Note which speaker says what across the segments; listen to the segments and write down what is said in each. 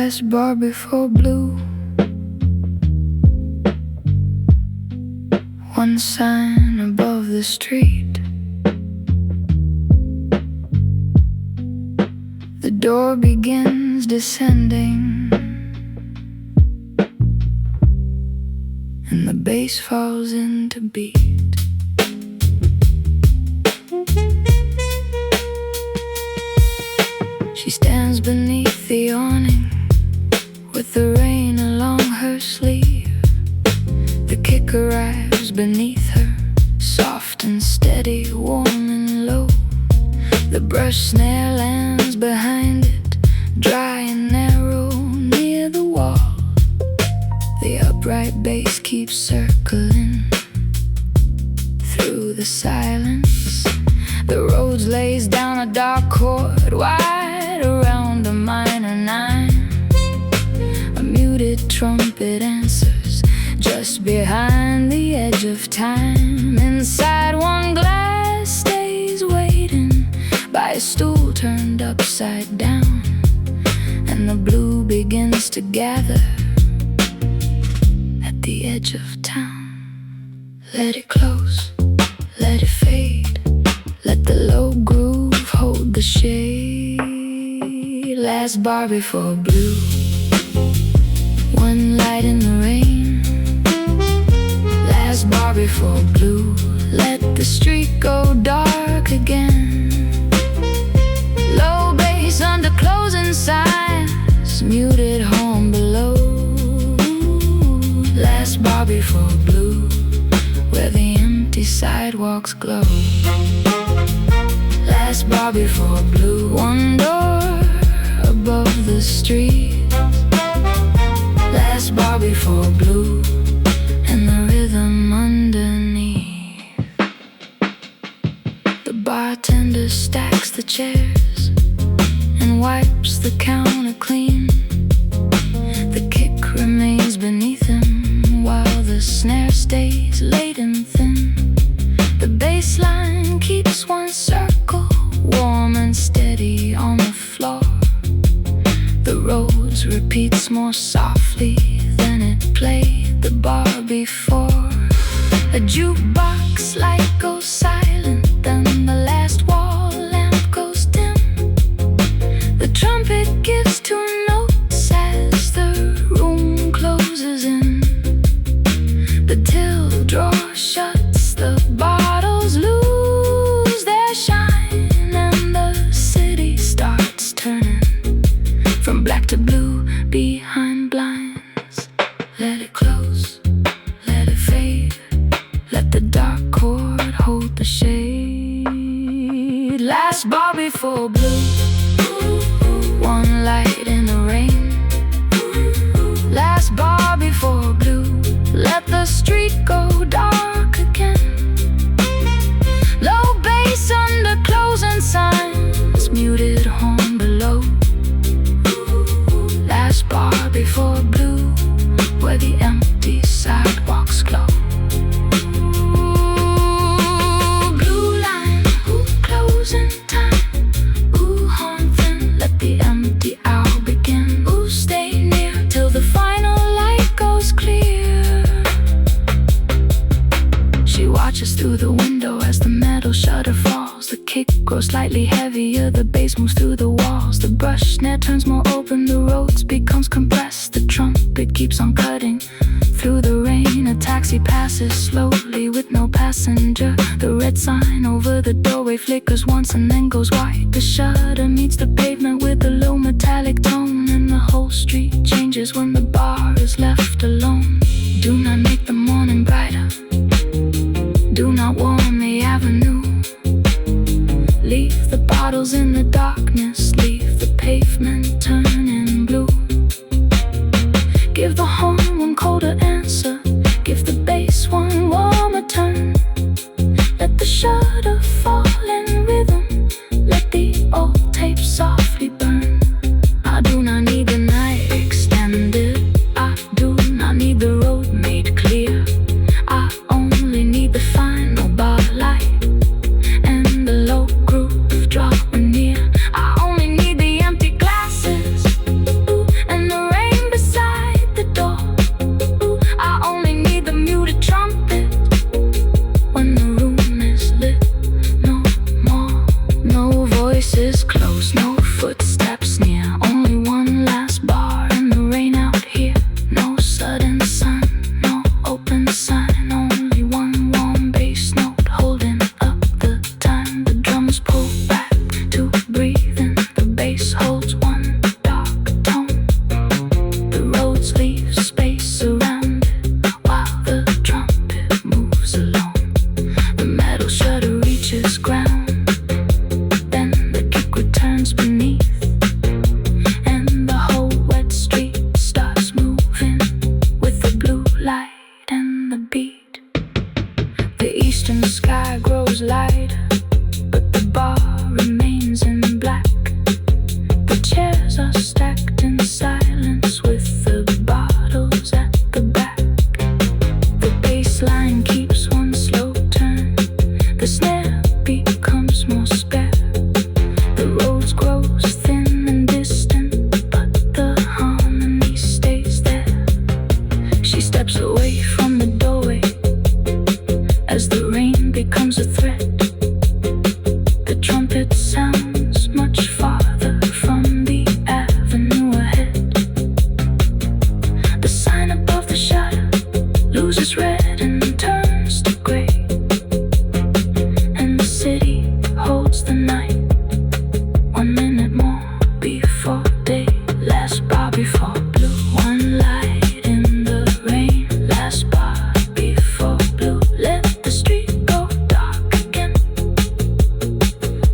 Speaker 1: last bar before blue. One sign above the street. The door begins descending, and the bass falls into beat. She stands beneath the awning with the rain along her sleeve. The kick arrives beneath her, soft and steady, warm and low. The brush snare lands behind it, dry and narrow near the wall. The upright bass keeps circling through the silence. The Rhodes lays down a dark chord wide around a minor nine. A muted trumpet answers just behind the edge of time. Inside, one glass stays waiting by a stool turned upside down, and the blue begins to gather at the edge of town. Let it close, let it fade, let the low groove hold the shade. Last bar before blue. One light in the rain. Last bar before blue. Let the street go dark again. Low bass under closing signs, muted horn below. Last bar before blue, where the empty sidewalks glow. Last bar before blue. One door above the street. Last bar before blue, and the rhythm underneath. The bartender stacks the chairs and wipes the counter clean. The kick remains beneath him while the snare stays late and thin. The bass line keeps one circle warm and steady on the floor. The Rhodes repeats more softly than it played the bar before. A jukebox light goes silent, then the last wall lamp goes dim. The trumpet gives two notes as the room closes in. The till drawer shuts, the bottles lose their shine, and the city starts turning from black to blue behind blinds. Let it close, let it fade, let the dark chord hold the shade. Last bar before blue. One light in the rain. Last bar before blue. Let the street go dark again. Low bass under closing signs, muted horn below. Last bar before blue, where the empty sidewalks glow. Blue line, ooh, closing time. Ooh, horn thin, let the empty hour begin. Ooh, stay near till the final light goes clear. She watches through the window as the metal shutter falls. The kick grows slightly heavier, the bass moves through the walls. The brush snare turns more open, the Rhodes becomes compressed. The trumpet keeps on cutting through the rain. A taxi passes slowly with no passenger. The red sign over the doorway flickers once and then goes white. The shutter meets the pavement with a low metallic tone, and the whole street changes when the bar is left alone. Do not make the morning brighter, do not warm the avenue. Leave the bottles in the darkness, leave the pavement turning blue. Give the horn one colder answer, give the bass one warmer turn. Let the shutter fall in rhythm, let the old tape softly burn. I do not need the night extended, I do not need the road made clear. I only need the final bar light and the low groove dropping near. light and the beat. The eastern sky grows lighter, but the bar remains in black. The chairs are stacked in silence with the bottles at the back. The bass line keeps one slow turn. The snare becomes more spare. The roads grows thin and distant, but the harmony stays there. She steps away from the doorway as the rain becomes a threat. The trumpet sounds much farther from the avenue ahead. The sign above the shutter loses red and turns to gray, and the city holds the night. 1 minute more before day. Last bar before blue. One light in the rain. Last bar before blue. Let the street go dark again.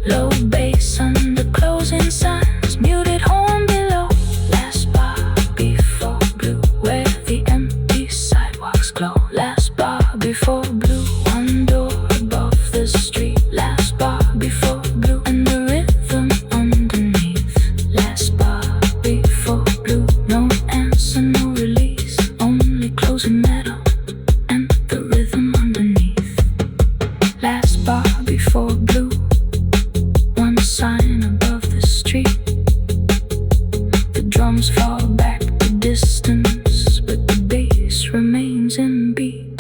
Speaker 1: Low bass under closing signs. Muted horn below. Last bar before blue. Where the empty sidewalks glow. Last bar before blue. One door above the street. Last bar before blue. And the rhythm underneath. Last bar before blue. No answer, no release. Only closing metal and the rhythm underneath. Last bar before blue. One sign above the street. The drums fall back to distance, but the bass remains in beat.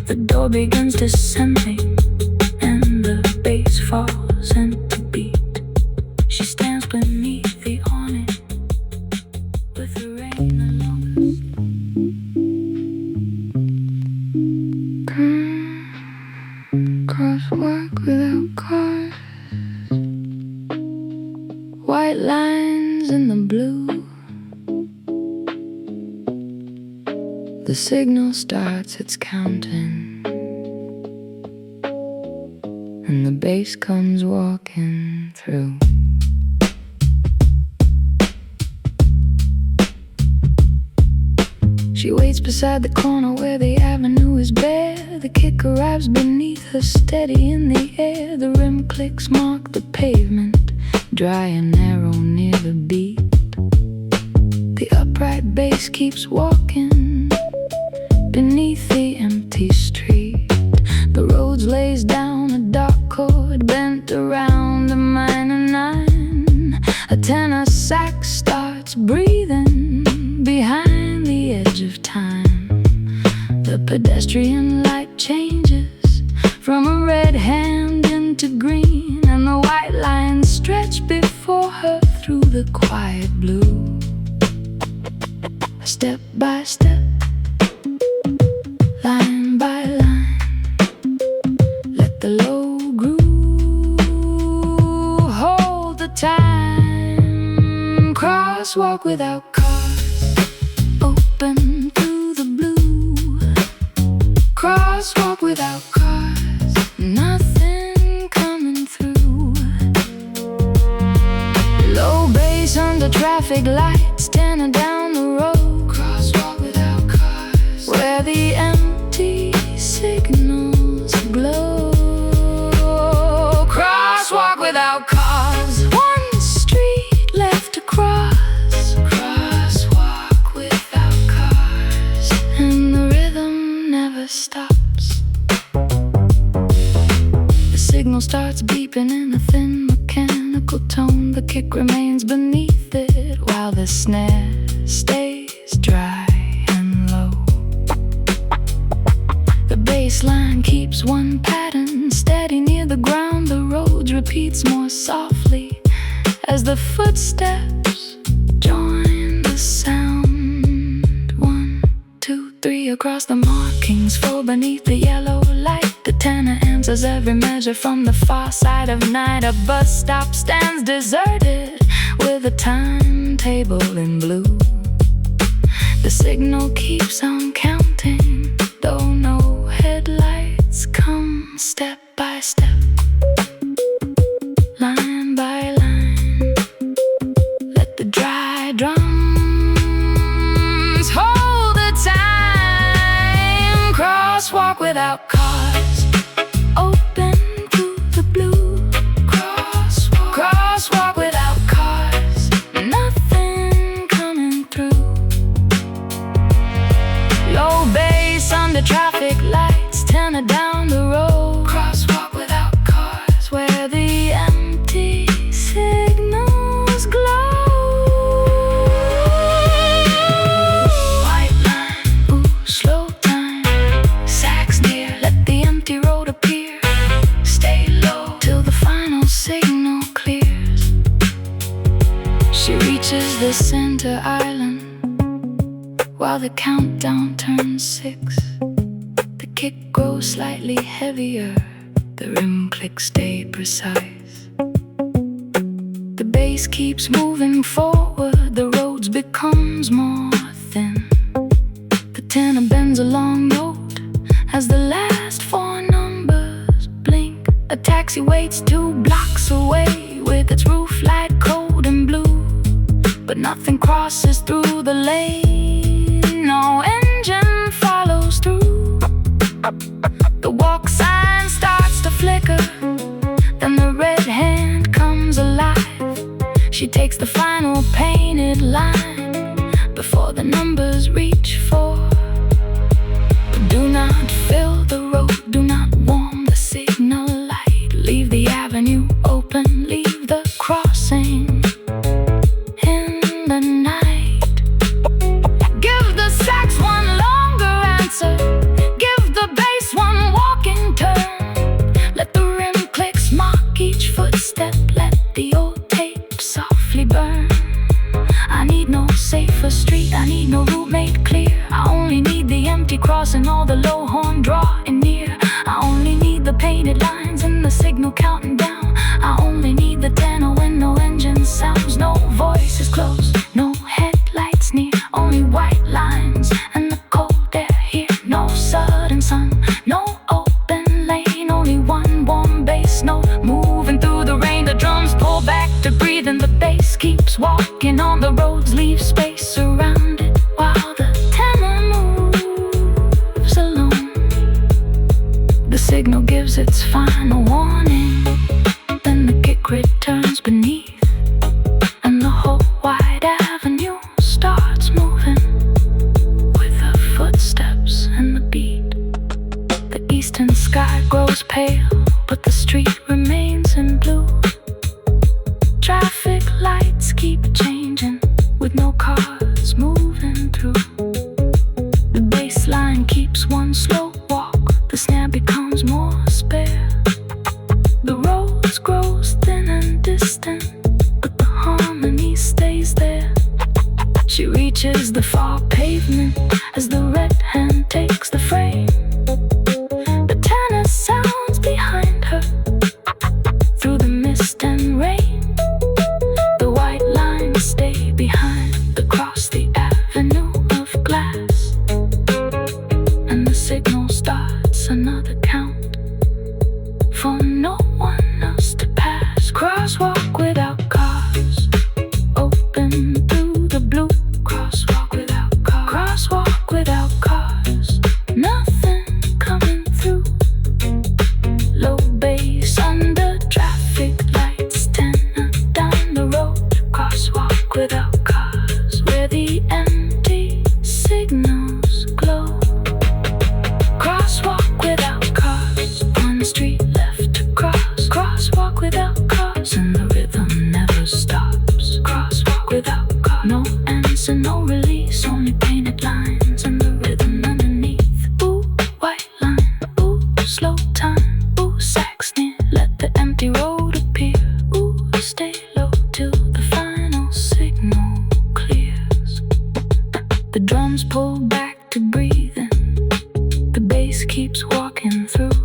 Speaker 1: The door begins descending, and the bass falls into beat. She stands beneath the awning with the rain along us. Crosswalk without cars. White lines in the blue. The signal starts its counting, and the bass comes walking through. She waits beside the corner where the avenue is bare. The kick arrives beneath her, steady in the air. The rim clicks mark the pavement, dry and narrow near the beat. The upright bass keeps walking beneath the empty street. The roads lays down a dark chord bent around a minor 9. A tenor sax starts breathing behind the edge of time. The pedestrian light changes from a red hand into green, and the white lines stretch before her through the quiet blue. Step by step, line by line, let the low groove hold the time. Crosswalk without cars, open through the blue. Crosswalk without cars, nothing coming through. Low bass under traffic lights, tenor down the road. Crosswalk without cars, where the empty signals glow. Crosswalk without cars, one street left to cross. Crosswalk without cars, and the rhythm never stops. The signal starts beeping in a thin mechanical tone. The kick remains beneath it while the snare stays dry and low. The bass line keeps one pattern steady near the ground. The road repeats more softly as the footsteps join the sound. 1, 2, 3 across the markings, 4 beneath the yellow light. The tenor answers every measure from the far side of night. A bus stop stands deserted with a timetable in blue. The signal keeps on counting, though no headlights come. Step by step, line by line, let the dry drums hold the time. the countdown turns 6. The kick grows slightly heavier, the rim clicks stay precise. The bass keeps moving forward, the roads becomes more thin. The tenor bends a long note as the last 4 numbers blink. A taxi waits 2 blocks away with its roof light cold and blue, but nothing crosses through the lane, no engine follows through. The walk sign starts to flicker, then the red hand comes alive. She takes the final painted line before the numbers reach 4. But do not fill the road, do not warm the signal light. Leave the avenue open, leave the crossing in the night. Give the sax one longer answer, give the bass one walking turn. Let the rim clicks mark each footstep, let the old tape softly burn. I need no safer street, I need no route made clear. I only need the empty cross and all the low horn drawing near. I only need the painted lines and the signal counting down. I only need the tenor when no engine sounds, no voices close, no headlights near. Only white lines and the cold air here. No sudden sun, no open lane. Only one warm bass note moving through the rain. The drums pull back to breathe and the bass keeps walking on the roads, leave space around it while the tenor moves alone. The signal gives its final warning, then the kick returns beneath, and the whole wide avenue starts moving with the footsteps and the beat. The eastern sky grows pale, but the street remains in blue. Traffic lights keep changing with no cars moving through. The bass line keeps one slow walk, the snare becomes more spare. The roads grows thin and distant, but the harmony stays there. She reaches the far pavement as the red hand takes the frame. The tenor sounds behind her through the mist and rain. The white lines stay behind across the avenue of glass, and the signal starts another count for no one else to pass. Crosswalk without cars, open through the blue. Crosswalk without cars, crosswalk without cars, nothing coming through. Low bass under traffic lights, tenor down the road. Crosswalk without cars, where the empty signals glow. Crosswalk without cars, one street left to cross. Crosswalk without cars, and the rhythm never stops. Crosswalk without cars, no answer, no release, only painted lines and the rhythm underneath. Ooh, white line, ooh, slow time, ooh, sax near, let the empty road appear. Ooh, stay low till the final signal clears. The drums pull back to breathe in, the bass keeps walking through.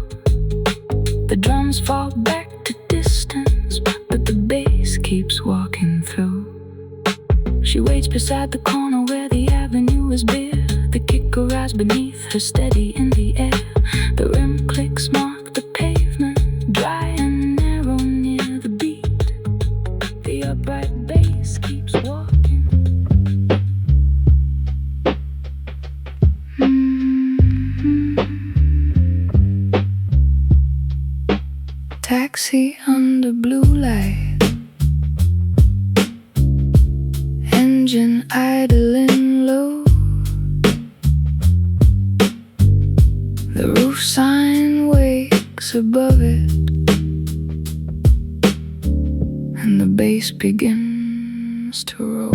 Speaker 1: The drums fall back to distance, but the bass keeps walking through. She waits beside the corner where the avenue is bare. The kick arrives beneath her, steady in the air. The rim clicks mark the pavement, dry and narrow near the beat. The upright bass keeps walking. Taxi under blue light, engine idling low. The roof sign wakes above it, and the bass begins to roll.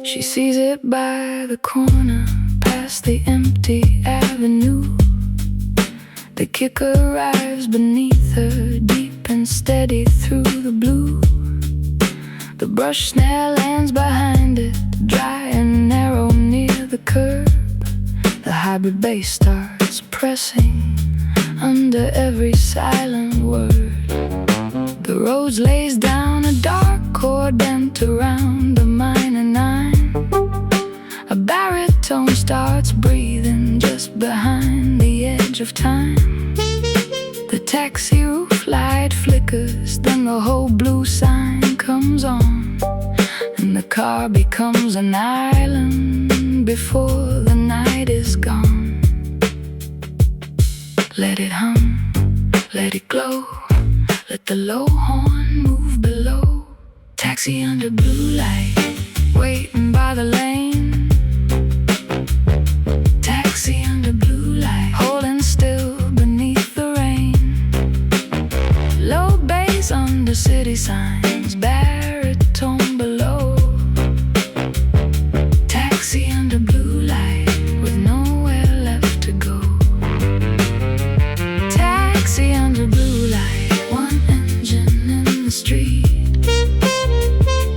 Speaker 1: She sees it by the corner, past the empty avenue. The kick arrives beneath her, deep and steady through the blue. The brush snare lands behind it, dry and narrow near the curb. The hybrid bass starts pressing under every silent word. The Rhodes lays down a dark chord bent around the minor nine. A baritone starts breathing just behind the edge of time. The taxi roof light flickers, then the whole blue sign comes on, and the car becomes an island before the night is gone. Let it hum, let it glow, let the low horn move below. Taxi under blue light, waiting by the lane. Taxi under blue light, holding still beneath the rain. Low bass under city signs, baritone below. Taxi under blue light, with nowhere left to go. Taxi under blue light, one engine in the street.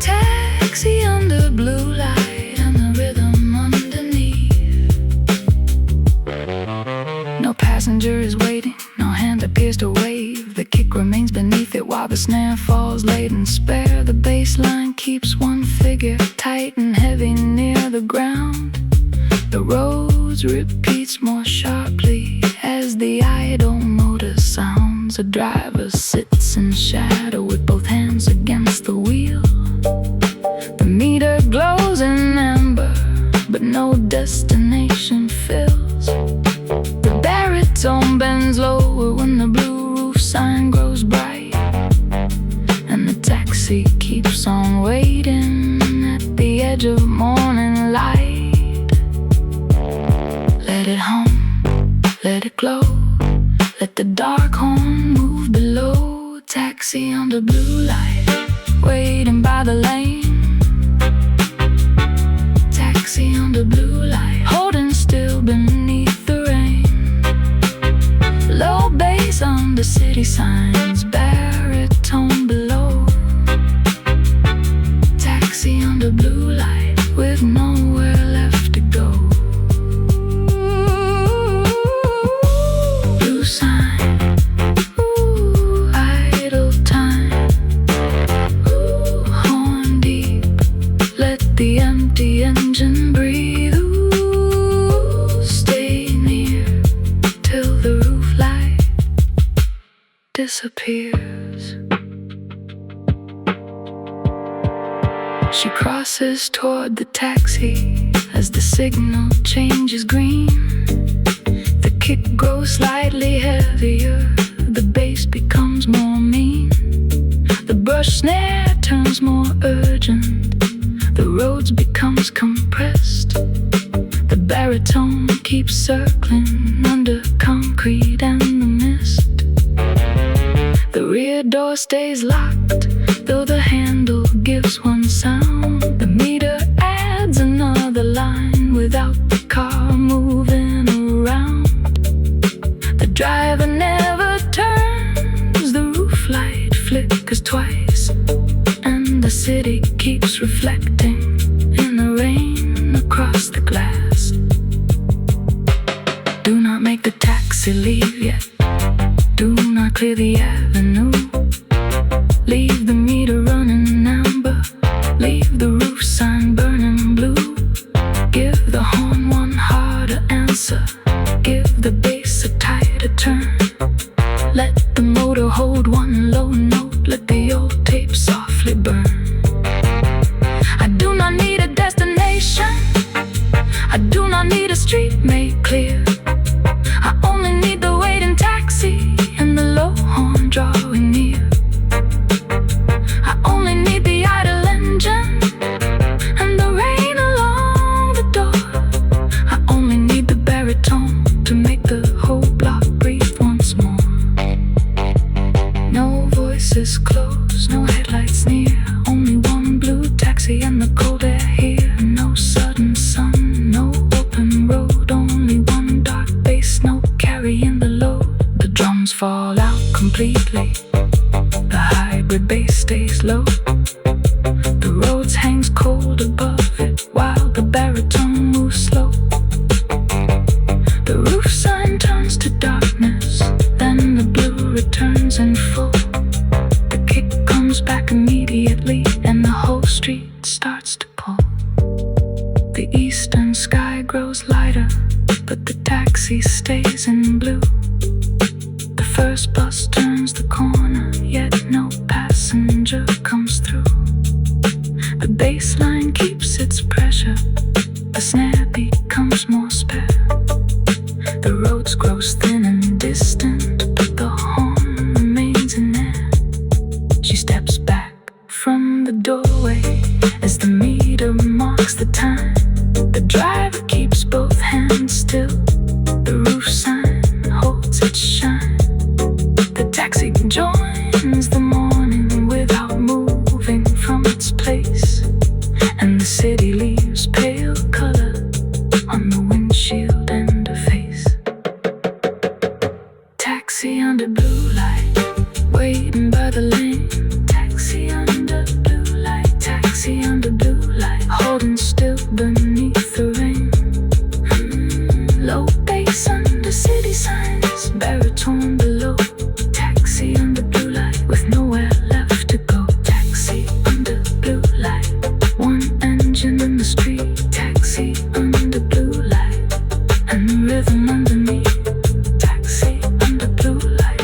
Speaker 1: Taxi under blue light, and the rhythm underneath. No passenger is waiting, no hand appears to wave. The kick remains beneath it while the snare falls late and spare. The bass line keeps one figure tight and heavy near the ground. The Rhodes repeats more sharply as the idle motor sounds. A driver sits in shadow with both hands against the wheel. The meter glows in amber, but no destination fills. The baritone bends lower when the blue roof sign grows bright, and the taxi keeps on waiting at the edge of morning light. Let it hum, let it glow, let the dark horn move below. Taxi under blue light, waiting by the lane. Taxi under blue light, holding still beneath the rain. Low bass under city signs, baritone below. Taxi under blue light, with nowhere left to go. Blue sign, ooh, idle time. Ooh, horn deep, let the empty engine breathe. Ooh, stay near till the roof light disappears. She crosses toward the taxi as the signal changes green. The kick grows slightly heavier, the bass becomes more mean. The brush snare turns more urgent, the Rhodes becomes compressed. The baritone keeps circling under concrete and the mist. The rear door stays locked, though the handle gives one sound. The meter adds another line without the car moving around. The driver never turns, the roof light flickers twice, and the city keeps reflecting in the rain across the glass. Do not make the taxi leave yet, do not clear the avenue. Leave the meter running amber, leave the roof sign burning blue. Give the horn one harder answer, give the bass a tighter turn. Let the motor hold one low note, let the old tape softly burn. I do not need a destination, I do not need a street made clear. I only need the waiting taxi and the low horn drawing near. I only need the idle engine and the rain along the door. I only need the baritone to make the whole block breathe once more. No voices close, no headlights near, only one blue taxi and the cold air here. No sudden sun, no open road, The eastern sky grows lighter, but the taxi stays in blue. The first bus turns the corner, yet no passenger comes through. The bass line keeps its pressure, the snare becomes more spare. The roads grow thin and distant, but the horn remains in air. She steps back from the doorway as the meter marks the time. The driver keeps both hands still, the roof sign holds its shine. The taxi joins the morning without moving from its place, and the city leaves pale color on the windshield and her face. Taxi under blue light, waiting by the lane. Taxi under blue light, taxi under blue light, holding still beneath the rain. Low bass under city signs, baritone below. Taxi under blue light, with nowhere left to go. Taxi under blue light, one engine in the street. Taxi under blue light, and the rhythm underneath. Taxi under blue light,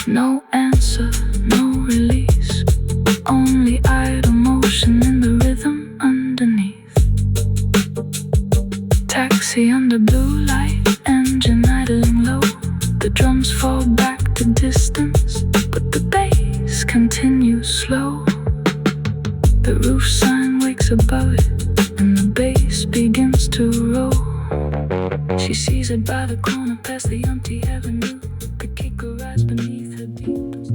Speaker 1: no answer, no release, only idle motion in the rhythm underneath. Taxi under blue light, engine idling low. The drums fall back to distance, but the bass continues slow. The roof sign wakes above it, and the bass begins to roll. She sees it by the corner past the empty avenue. The kicker rides beneath her beat.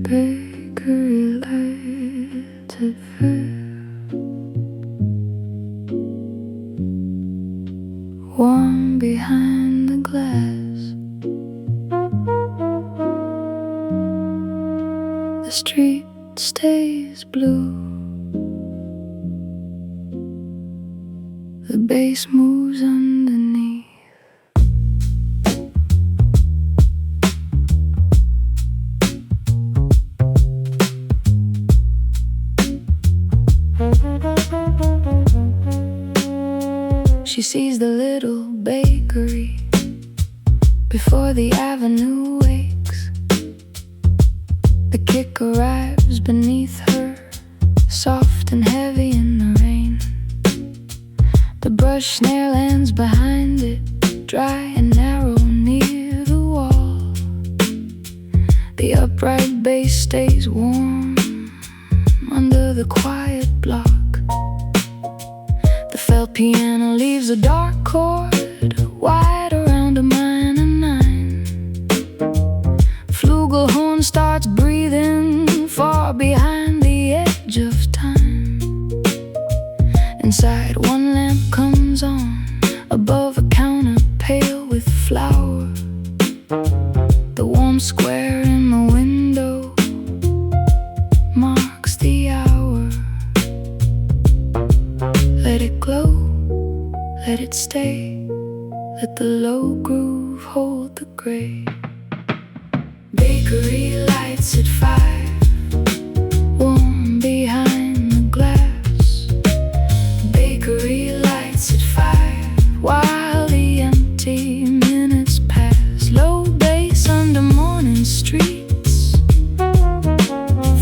Speaker 1: Bakery lights at first, warm behind the glass. The street stays blue. The bass moves underneath. She sees the little bakery before the avenue wakes. The kick arrives beneath her, soft and heavy in the rain. The brush snare lands behind it, dry and narrow near the wall. The upright bass stays warm under the quiet block. The felt piano leaves a dark chord wide around a minor 9. Flugelhorn starts breathing far behind the edge of time. Inside, one lamp comes on above a counter pale with flour. The warm square in the window marks the hour. Let it glow, let it stay, let the low groove hold the gray. Bakery lights at 5, warm behind the glass. Bakery lights at 5, while the empty minutes pass. Low bass under morning streets,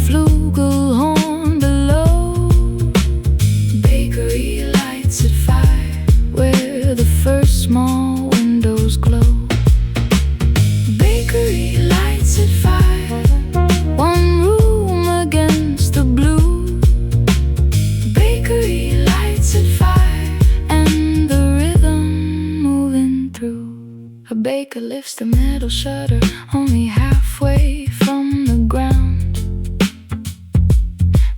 Speaker 1: flugelhorn below. Bakery lights at 5, where the first small windows glow. Bakery lights at 5, one room against the blue. Bakery lights at 5, and the rhythm moving through. A baker lifts the metal shutter only halfway from the ground.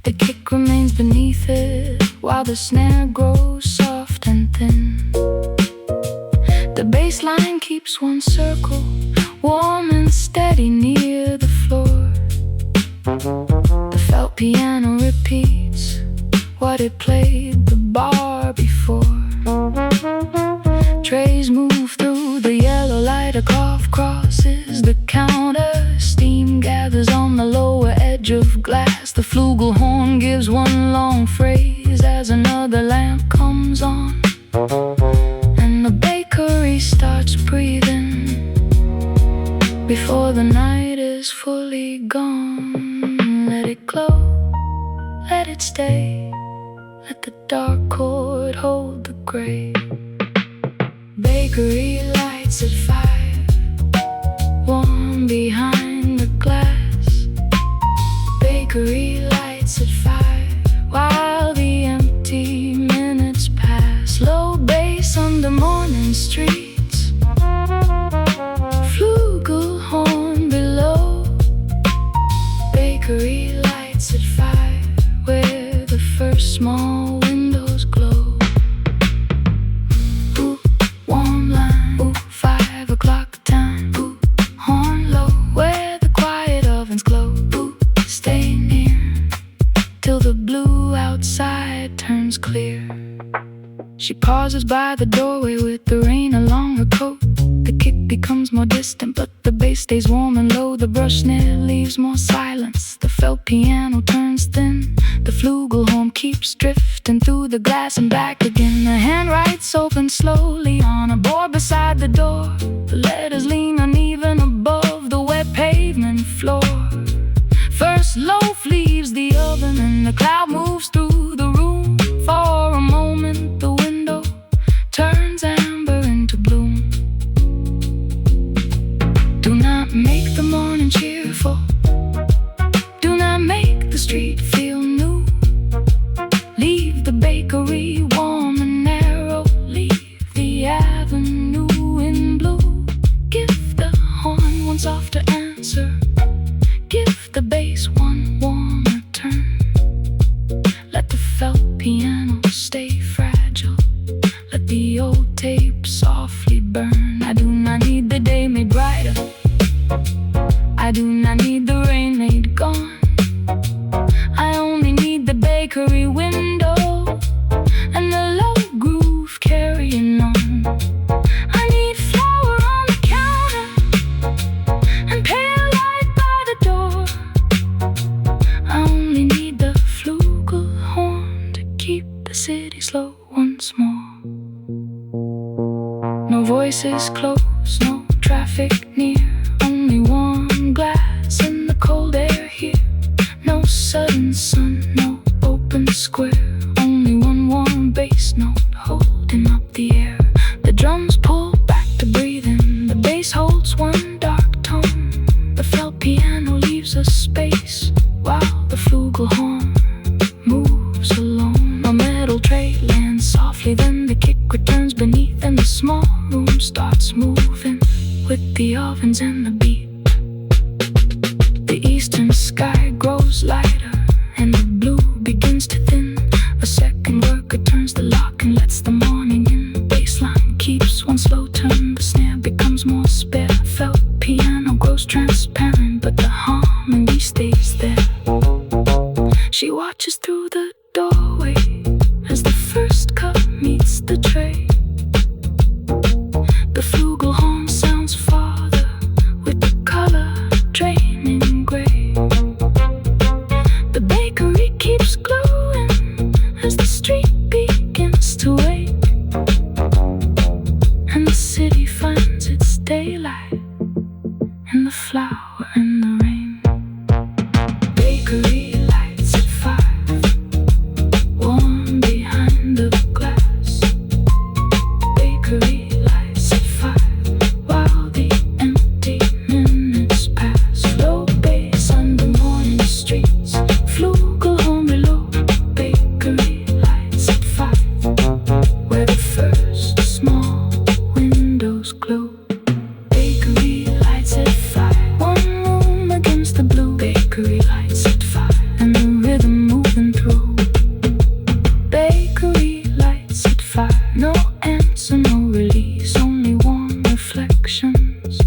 Speaker 1: The kick remains beneath it, while the snare grows soft and thin. The bass line keeps one circle, warm and steady near the floor. The felt piano repeats what it played the bar before. Trays move through the yellow light, a cloth crosses the counter. Steam gathers on the lower edge of glass. The flugelhorn gives one long phrase as an Let the dark chord hold the gray. Bakery lights at 5, warm behind the glass. Bakery lights at 5, while the empty minutes pass. Low bass on the morning streets, flugelhorn below. Bakery lights at 5, where the first small windows glow. Ooh, warm line, ooh, 5 o'clock time. Ooh, horn low, where the quiet ovens glow. Ooh, stay near till the blue outside turns clear. She pauses by the doorway with the rain along her coat. The kick becomes more distant, but the bass stays warm and low. The brush snare leaves more silence. The felt piano turns thin. The flugelhorn keeps drifting through the glass and back again. The handwrites open slowly on a board beside the door. The letters lean uneven above the wet pavement floor. First loaf leaves the oven and the cloud moves through the room. For a moment the window turns amber into bloom. Do not make the morning cheerful. Do not make the street feel new. Leave the bakery warm and narrow. Leave the avenue in blue. Give the horn one softer answer. Give the bass one warmer turn. Let the felt piano stay fragile. Let the old tape softly burn. I do not need the day made brighter. I do not need the rain made gone. I only need the bakery window and the low groove carrying on. I need flour on the counter and pale light by the door. I only need the flugelhorn to keep the city slow once more. No voices close, no traffic near. Only warm glass in the cold air here. No sudden sun, no open square. Only one warm bass note holding up the air. The drums pull back to breathe in. The bass holds one dark tone. The felt piano leaves a space while the flugelhorn moves alone. A metal tray lands softly, then the kick returns beneath, and the small room starts moving with the ovens and the beat. The eastern sky grows lighter and the blue begins to thin. A second worker turns the lock and lets the morning in. The bassline keeps one slow turn. The snare becomes more spare. Felt piano grows transparent, but the harmony stays there. She watches through the doorway as the first cup meets the tray. The flugelhorn sounds farther with the color draining gray. The bakery keeps glowing as the street begins to wake, and the city finds its daylight in the flour and the rain. Bakery lights at 5, warm behind the glass. Bakery lights at 5, while the empty minutes pass. Low bass on the morning streets, flugelhorn below. Bakery lights at 5, where the first small windows glow. Bakery lights at 5, one room against the blue. Bakery lights at 5, and the rhythm moving through. Bakery lights at 5, no answer, no release, only warm reflections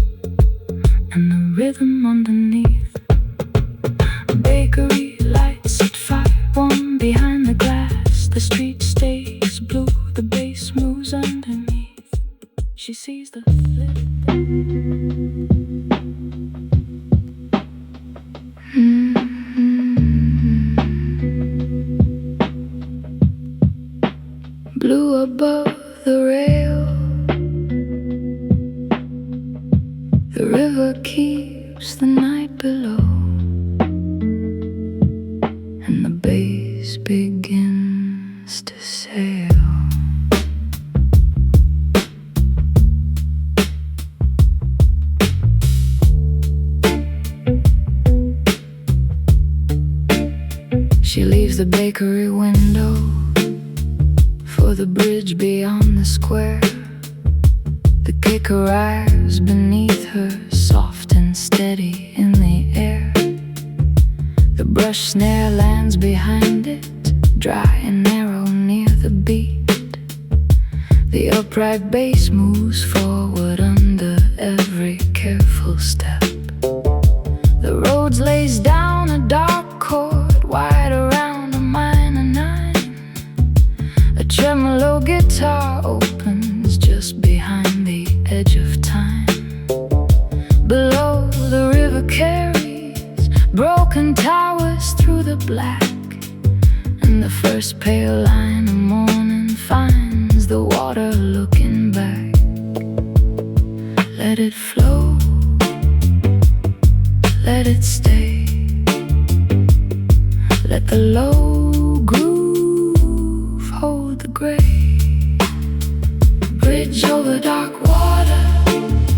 Speaker 1: and the rhythm underneath. Bakery lights at 5, warm behind the glass. The street stays blue, the bass moves underneath. She sees the blue above the rail. The river keeps the night below, and the bass begins chance to sail. She leaves the bakery window for the bridge beyond the square. The kick arrives beneath her, soft and steady in the air. The brush snare lands behind it, dry and narrow near the beat. The upright bass moves forward under every careful step. The roads lays down a dark chord wide around a minor 9. A tremolo guitar opens just behind the edge of time. Below, the river carries broken towers through the black, and the first pale line of morning finds the water looking back. Let it flow, let it stay. Let the low groove hold the gray. Bridge over dark water,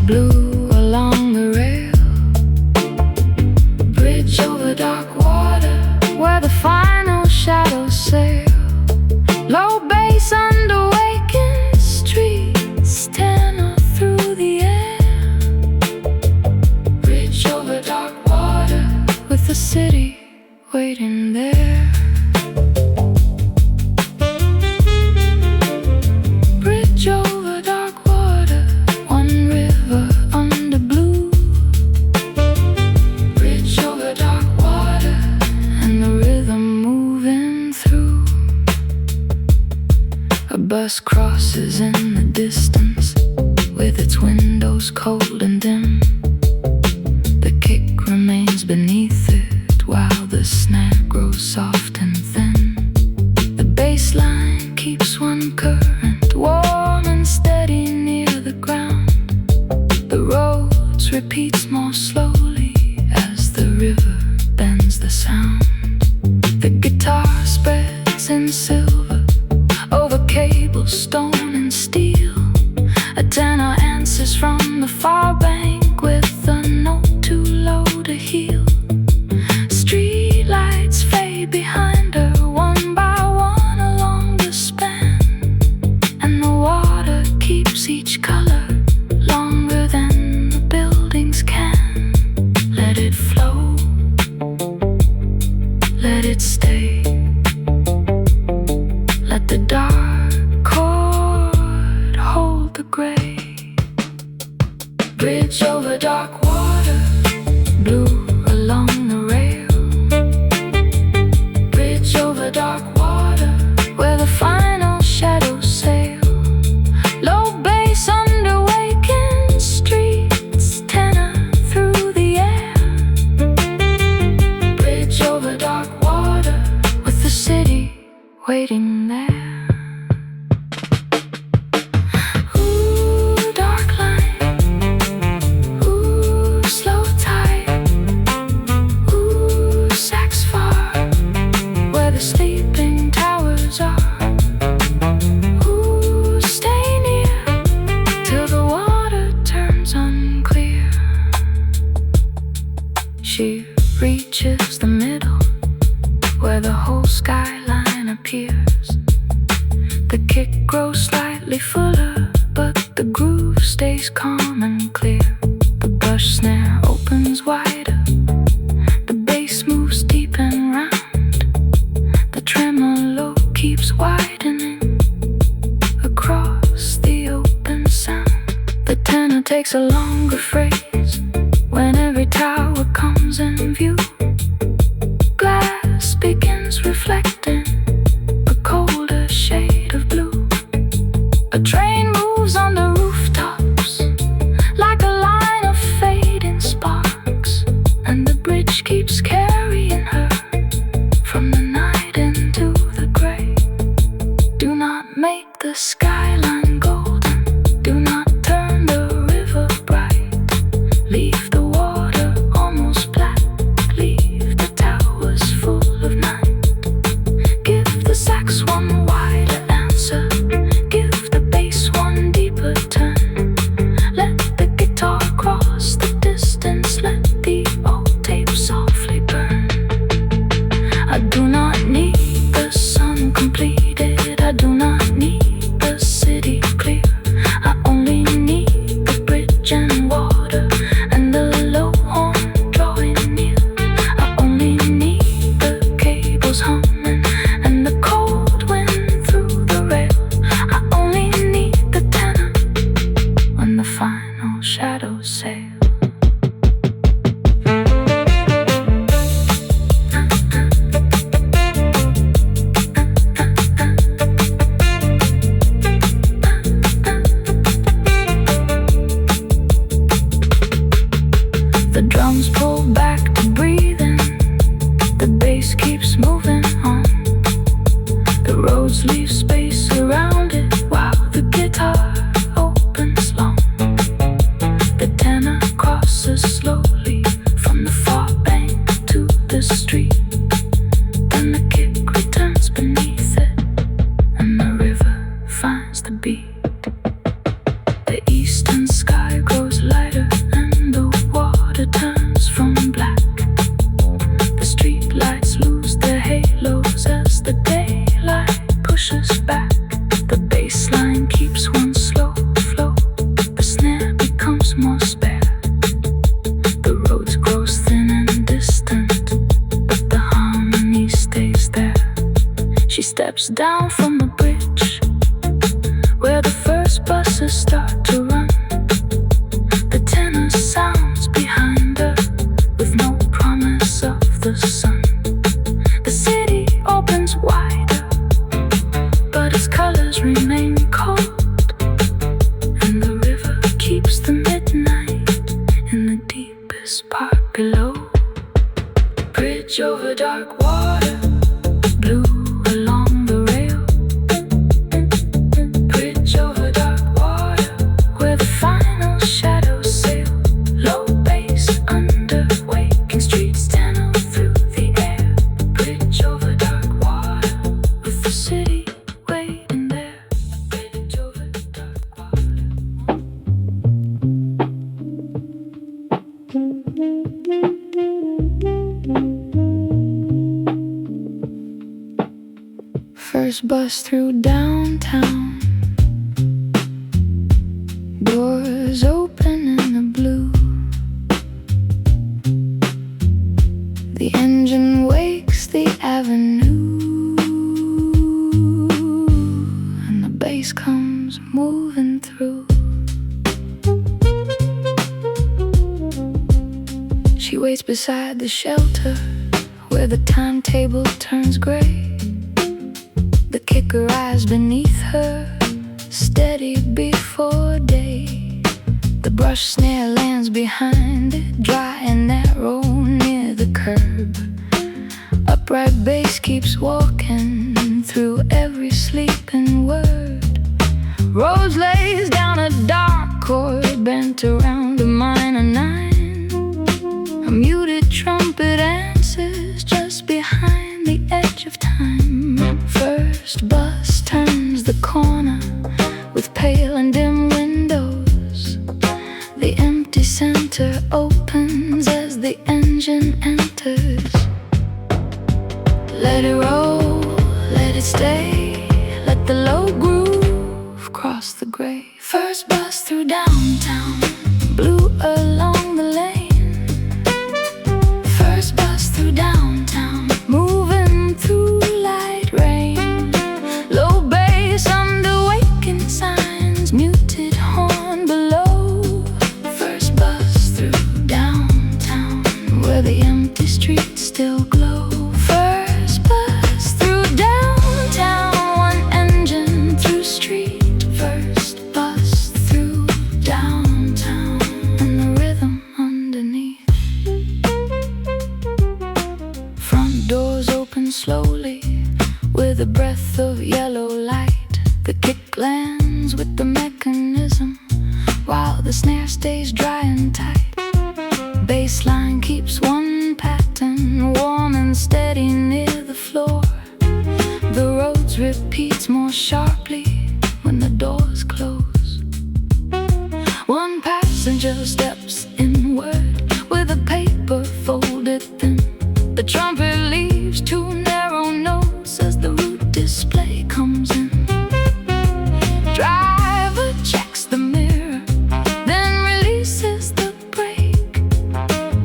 Speaker 1: blue along the rail. Bridge over dark water, where the final shadows sail. Low bass under waking streets, tenor through the air. Bridge over dark water, with the city waiting there. Bridge over dark water, one river under blue. Bridge over dark water, and the rhythm moving through. A bus crosses in the distance, with its windows cold and dim. The kick remains beneath it, while the snare grows soft and thin. The bass line keeps one current, warm and steady near the ground. The roads repeats more slowly as the river bends the sound. The guitar spreads in silver over cable, stone and steel. A tenor answers from the far bank with a note too low to heal. Street lights fade behind her, one by one along the span, and the water keeps each color longer than the buildings can. Let it flow, let it stay. Let the dark chord hold the gray. Bridge over dark water, blue along the rail. Bridge over dark water, where the final shadows sail. Low bass under waking streets, tenor through the air. Bridge over dark water, with the city waiting there. Ooh, dark line, ooh, slow tide, ooh, sax far, where the sleeping towers are. Ooh, stay near till the water turns unclear. She reaches the middle, where the whole skyline appears. The kick grows slightly fuller, but the groove stays calm and clear. The brush snare opens wider, the bass moves deep and round. The tremolo keeps widening across the open sound. The tenor takes a longer phrase when every tower comes in view. Glass begins reflecting a colder shade of blue. A train moves on the rooftops like a line of fading sparks, and the bridge keeps carrying her from the night into the gray. Do not make the skyline golden, do not turn the river bright. Leave the water almost black, leave the towers full of night. Give the sax tracks one wider answer. Give the bass one deeper turn. Let the guitar cross the distance. Let the old tape softly burn. I do not need the sun completed. I do not need the city clear. I only need the bridge and water and the low horn drawing near. I only need the cables humming and the cold wind through the rail. I only need the tenor when the final shadows sail. The drums pull back to breathe in. The bass keeps moving on. The roads leave space around it while the guitar opens long. The tenor crosses slowly from the far bank to the street. Then the kick returns beneath it and the river finds the beat. The eastern sky grows lighter and the water turns from black. The street lights lose their halos as the daylight pushes back. The bass line keeps one slow flow. The snare becomes more spare. The roads grow thin and distant, but the harmony stays there. She steps down from the bridge where the first buses start to run. The tenor sounds behind her with no promise of the sun. The city opens wider, but its colors remain cold, and the river keeps the midnight in the deepest part below. Bridge over dark water, blue along the rail. Bridge over dark water, where the final shadows sail. Low bass under waking streets, tenor through the air. Bridge over dark water, with the city waiting there. Bridge over dark water. First bus through downtown, doors open in the blue. The engine wakes the avenue, and the bass comes moving through. She waits beside the shelter where the timetable turns gray. The kicker eyes beneath her, steady before day. The brush snare lands behind it, dry and narrow near the curb. Upright bass keeps walking through every sleeping word. Rose lays down a dark chord bent around a minor nine. A muted trumpet answers just behind the edge of time. First bus turns the corner with pale and dim windows. The empty center opens as the engine enters. Let it roll, let it stay, let the low groove cross the gray. First bus through downtown, blue along the lane. First bus through downtown, moving through light rain. Low bass under waking signs, muted horn below. First bus through downtown, where the empty streets still glow. First bus through downtown, one engine through street. First bus through downtown, and the rhythm underneath. Front doors open slowly with a breath of yellow light. The kick lands with the mechanism while the snare stays dry and tight. Bassline keeps one pattern warm and steady near the floor. The roads repeats more sharply when the doors close. One passenger steps inward with a paper folded thin. The trumpet leaves two narrow notes as the route display comes in. Driver checks the mirror, then releases the brake.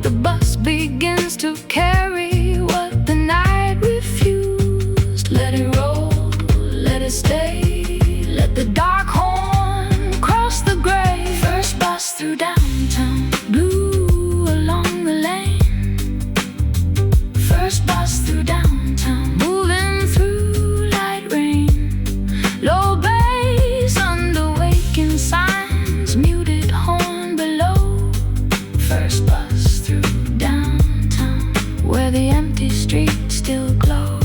Speaker 1: The bus begins to carry what the night refused. Let it roll, let it stay, let the dark horn cross the gray. First bus through downtown, blue along the lane. First bus through downtown, moving through light rain. Low bass under waking signs, muted horn below. First bus through downtown, where the empty streets still glow.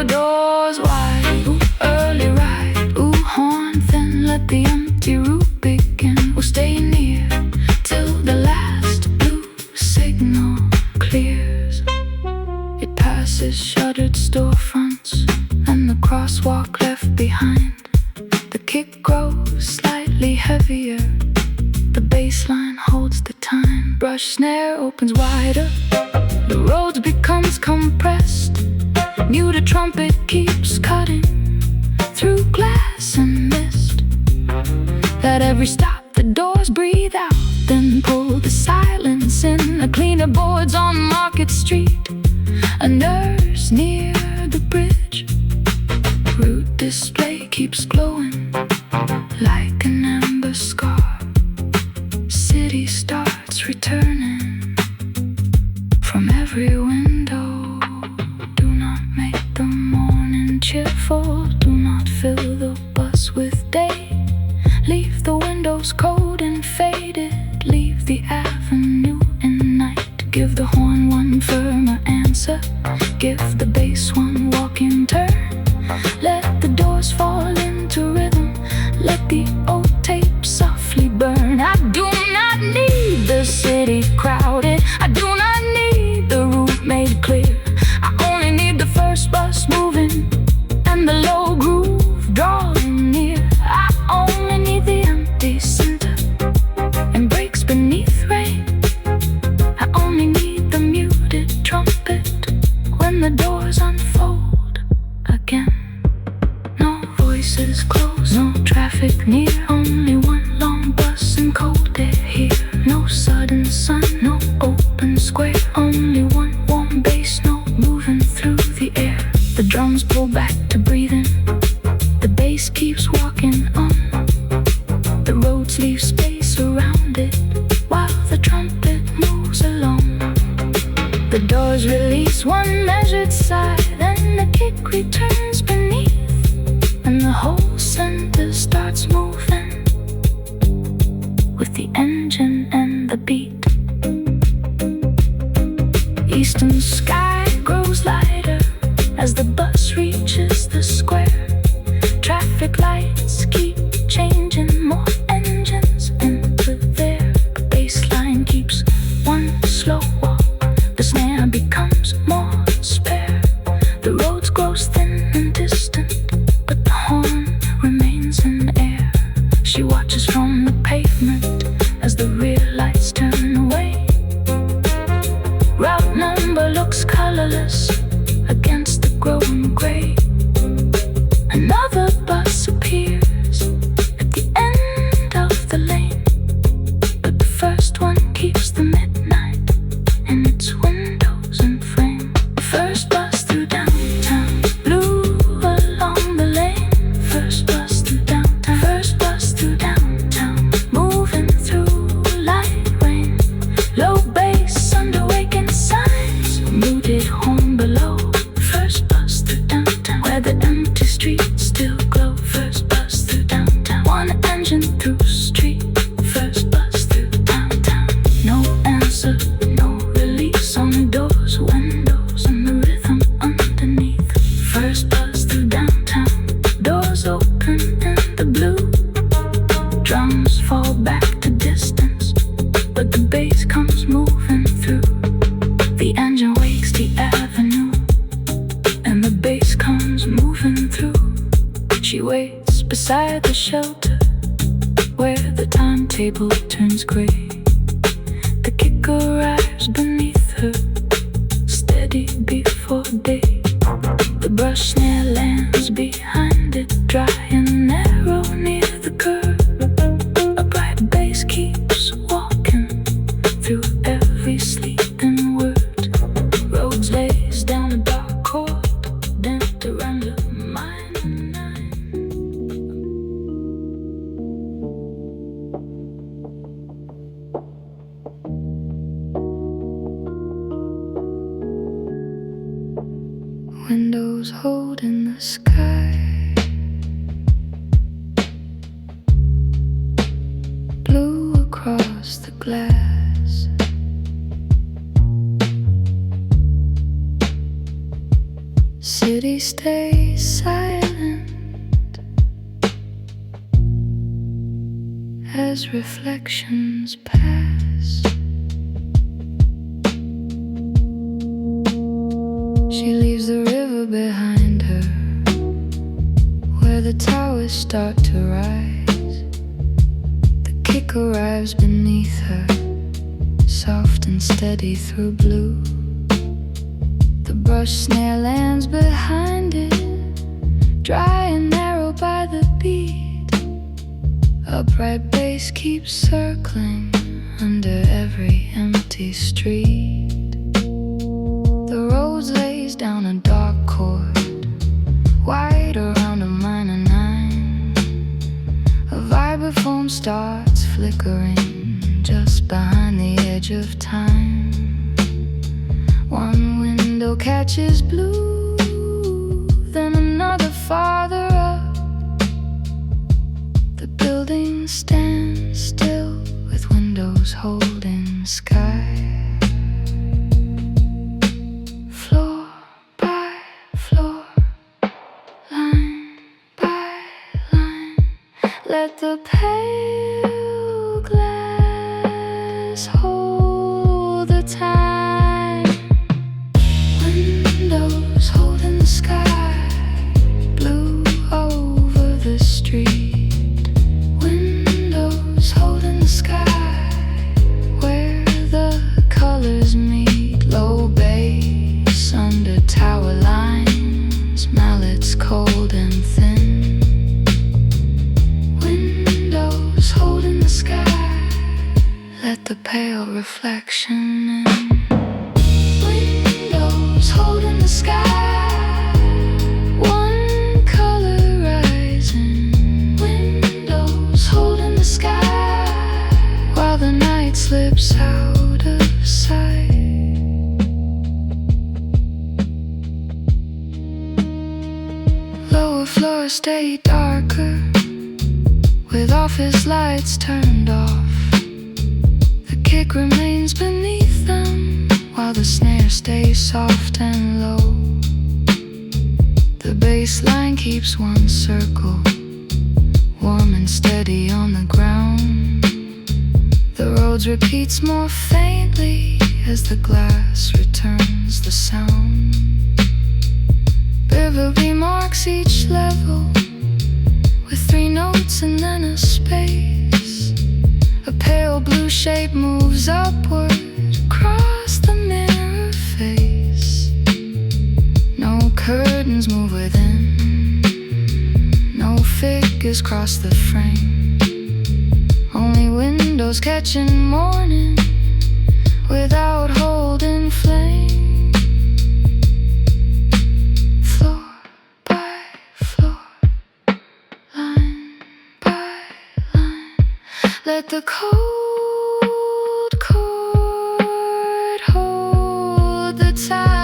Speaker 1: Doors wide, ooh, early ride, ooh, horn thin, let the empty route begin. We'll stay near till the last blue signal clears. It passes shuttered storefronts and the crosswalk left behind. The kick grows slightly heavier, the bass line holds the time. Brush snare opens wider, the road becomes compressed. Muted trumpet keeps cutting through glass and mist. At every stop the doors breathe out, then pull the silence in. A cleaner boards on Market Street, a nurse near the bridge. Route display keeps glowing like an amber scar. City starts returning from every window. Do not make the morning cheerful, do not fill the bus with day. Leave the windows cold and faded, leave the avenue in night. Give the horn one firmer answer, give the bass one walking turn. Let the doors fall into rhythm, let the old tape softly burn. I do not need the city crowded, I do not need the route made clear. I only need the first bus moving and the low groove drawing near. I only need the empty center and breaks beneath rain. I only need the muted trumpet when the doors unfold again. No voices close, no traffic near, only one long bus and cold air here. No sudden sun, no open square, only one warm bass note moving through the air. The drums pull back to breathing, the bass keeps walking on. The roads leave space around it while the trumpet moves along. The doors release one measured sigh, then the kick returns beneath, and the whole center starts moving with the engine and the beat. Eastern sky grows lighter as the bus reaches the square. Traffic lights keep changing, more engines enter there. The bass line keeps one slow walk, the snare becomes more spare. The roads grows thin and distant, but the horn remains in air. She watches from the pavement as the rear lights turn away. Route number looks colorless against the growing gray. Another bus appears at the end of the lane, but the first one keeps the midnight in its windows and frame. The first bus through downtown, blue along the lane. First bus through downtown, first bus through downtown, moving through light rain. Low bass under waking signs, muted horn below. First bus through downtown, where the empty streets still glow. First bus through downtown, one engine through street. First bus through downtown, no answer, no release on the doors, windows, and the rhythm underneath. First bus through downtown, doors open in the blue. Drums fall back to distance, but the bass comes moving through. The engine wakes the avenue, and the bass comes moving moving through. She waits beside the shelter where the timetable turns gray. The kick arrives beneath her, steady before day. The brush snare lands behind it, dry and narrow near the curve. A bright bass keeps walking through every sleeping word. Rhodes lays down a dark chord, bent around a minor nine. Windows hold in the sky, blue across the glass. City stays silent as reflections pass. She leaves the river behind her, where the towers start to rise. The kick arrives beneath her, soft and steady through blue. The brush snare lands behind it, dry and narrow by the beat. A bright bass keeps circling under every empty street. The Rhodes lays down a dark chord, wide around a minor nine. A vibraphone starts flickering just behind the edge of time. One window catches blue, then another farther up. The building stands still with windows holding sky. Floor by floor, line by line, let the pale glass hold the time. Windows holding the sky, blue over the street. Windows holding the sky, where the colors meet. Low bass under tower lines, mallets cold and thin. Windows holding the sky, let the pale reflection in. Windows holding the sky, one color rising. Windows holding the sky, while the night slips out of sight. Lower floors stay darker, with office lights turned off. The kick remains beneath them, while the snare stays soft and low. The bass line keeps one circle, warm and steady on the ground. The Rhodes repeats more faintly as the glass returns the sound. Beverly marks each level with 3 notes and then a space. A pale blue shape moves upward across the mirror face. No curtains move within, no figures cross the frame. Only windows catching morning without holding flame. Floor by floor, line by line, let the cold chord hold the time.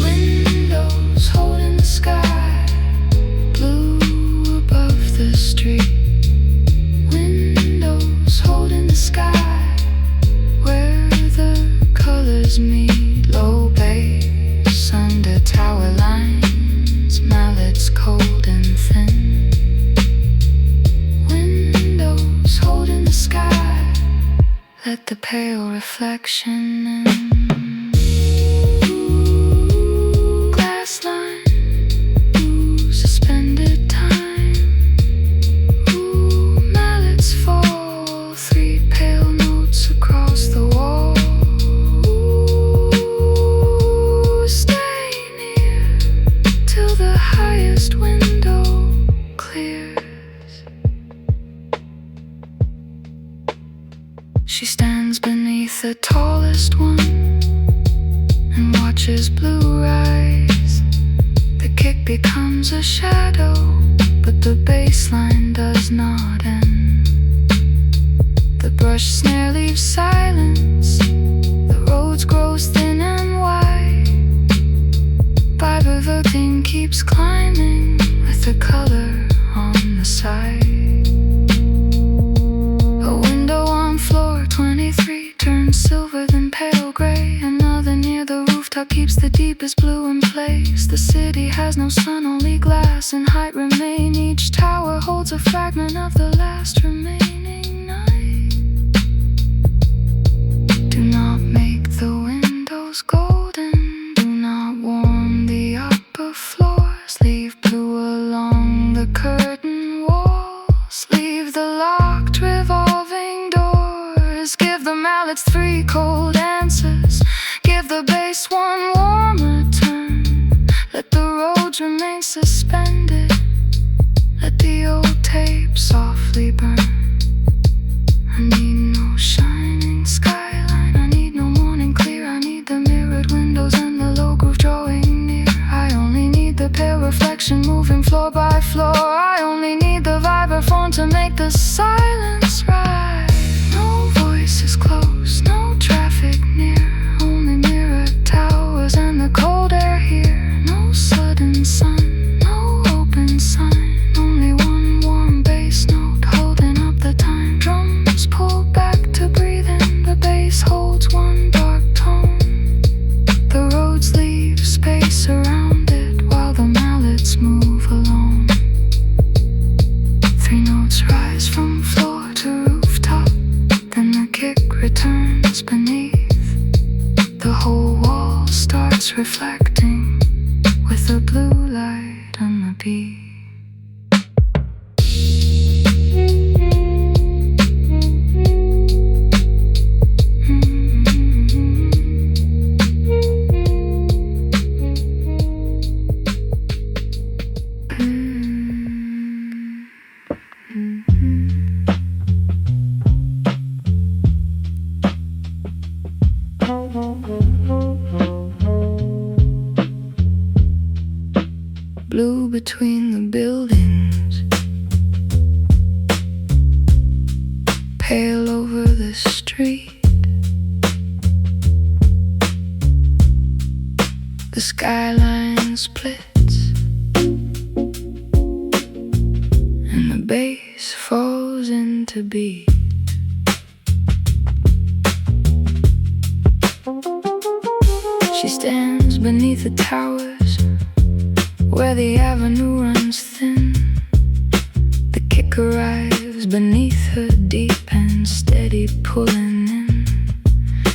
Speaker 1: Windows holding the sky, blue above the street. Windows holding the sky, where the colors meet. Low bass under tower lines, mallets cold and thin. Windows holding the sky, let the pale reflection in. Glass line next window clears. She stands beneath the tallest one and watches blue rise. The kick becomes a shadow, but the bass line does not end. The brush snare leaves silence. The roads grows thin and wide. Fiber thing keeps climbing with the color on the side. A window on floor 23 turns silver then pale gray. Another near the rooftop keeps the deepest blue in place. The city has no sun, only glass and height remain. Each tower holds a fragment of the last remaining night. Do not make the windows golden, do not warm the upper floors. Leave blue along the curtain walls, leave the locked revolving doors. Give the mallets 3 cold answers, give the bass 1 warmer turn. Let the roads remain suspended, let the old tape softly burn. I need no shining skyline, I need no morning clear. I need the mirrored windows and the low groove drawing near. I only need the pale reflection moving floor by floor. I only need the vibraphone to make the silence right. No voices close, no traffic near, only mirrored towers and the cold air here. No sudden sun, no open sign, only 1 warm bass note holding up the time. Drums pull back to breathe in, the bass holds 1 dark tone. The roads leave space around it while the mallets move alone. 3 notes rise from floor to rooftop, then the kick returns beneath. The whole wall starts reflecting with the blue light and the beat. Blue between the buildings, pale over the street. The skyline splits and the bass falls into beat. She stands beneath the towers where the avenue runs thin. The kick arrives beneath her, deep and steady pulling in.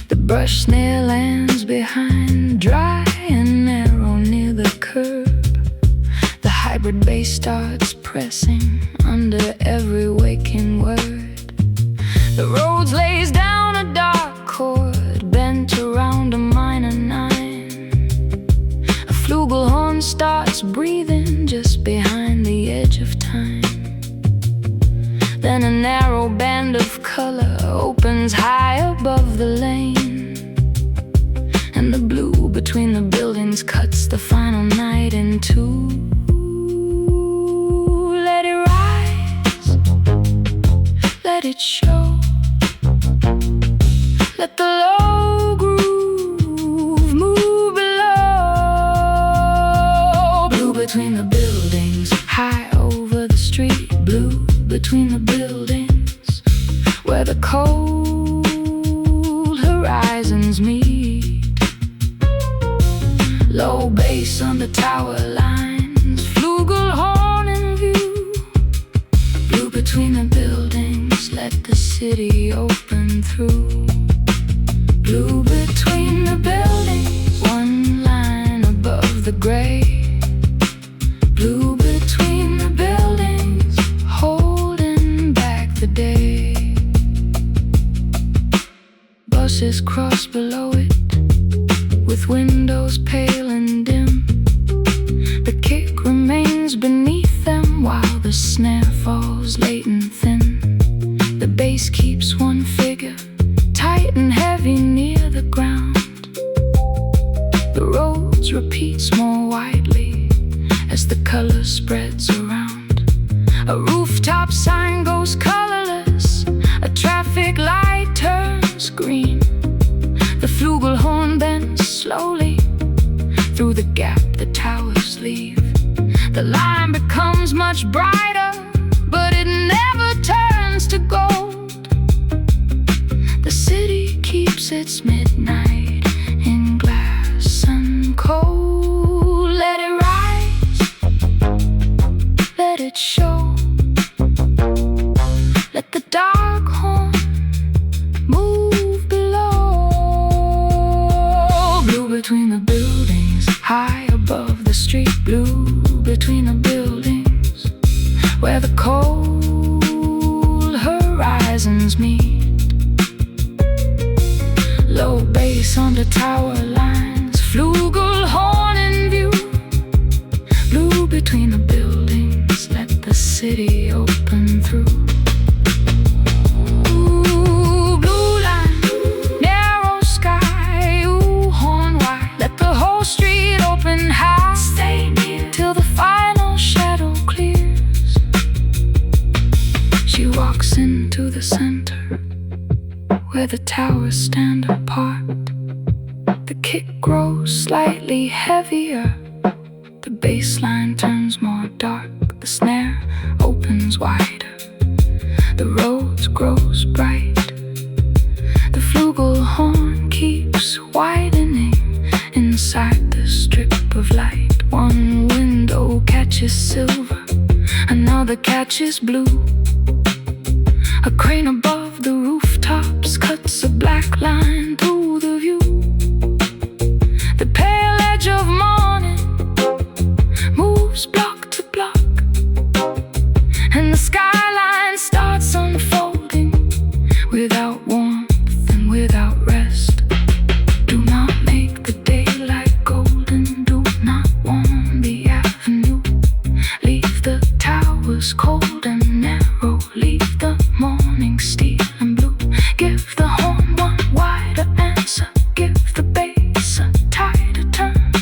Speaker 1: The brush snare lands behind, dry and narrow near the curb. The hybrid bass starts pressing under every waking word. The roads lays down a dark chord bent around a minor 9. A flugelhorn starts breathing just behind the edge of time. Then a narrow band of color opens high above the lane, and the blue between the buildings cuts the final night in 2. Let it rise, let it show, let the low groove move below. Blue between the buildings, high over the street. Blue between the buildings, where the cold horizons meet. Low bass on the tower lines, flugelhorn in view. Blue between the buildings, let the city open through. Blue between the buildings, 1 line above the gray. Blue between the buildings, holding back the day. Buses cross below it, with windows pale and dim. The kick remains turns beneath them while the snare falls late and thin. The bass keeps one figure tight and heavy near the ground. The Rhodes repeats more widely as the color spreads around. A rooftop sign goes colorless, a traffic light turns green. The flugelhorn bends slowly through the gap the towers leave. The line becomes much brighter, but it never turns to gold. The city keeps its midnight in glass and cold. Let it rise, let it show. Let the dark horn move below. Blue between the buildings, high above the street. Blue between the buildings, where the cold horizons meet. Low bass under tower lines, flugelhorn in view. Blue between the buildings, let the city open through. Ooh, blue line, narrow sky, ooh, horn wide. Let the whole street open high. Stay near till the final shadow clears. She walks into the center where the towers stand apart. The kick grows slightly heavier, the bass line turns more dark. The snare opens wider, the Rhodes grows bright. The flugelhorn keeps widening inside the strip of light. One window catches silver, another catches blue. A crane above the rooftops cuts a black line through the view. The pale edge of morning moves block to block, and the skyline starts unfolding without warmth and without rest. Do not make the daylight golden, do not warm the avenue. Leave the towers cold and narrow, leave the morning steel and blue. Give the horn one wider answer, give the bass a tighter turn.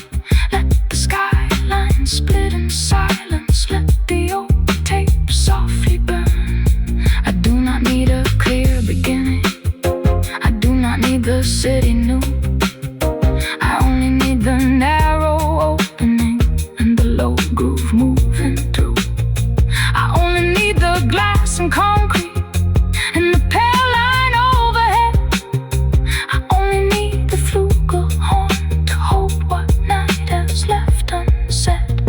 Speaker 1: Let the skyline split in silence, let the old tape softly burn. I do not need a clear beginning, I do not need the city new. I only need the narrow opening and the low groove moving through. I only need the glass and concrete and the pale line overhead. I only need the flugelhorn to hold what night has left unsaid.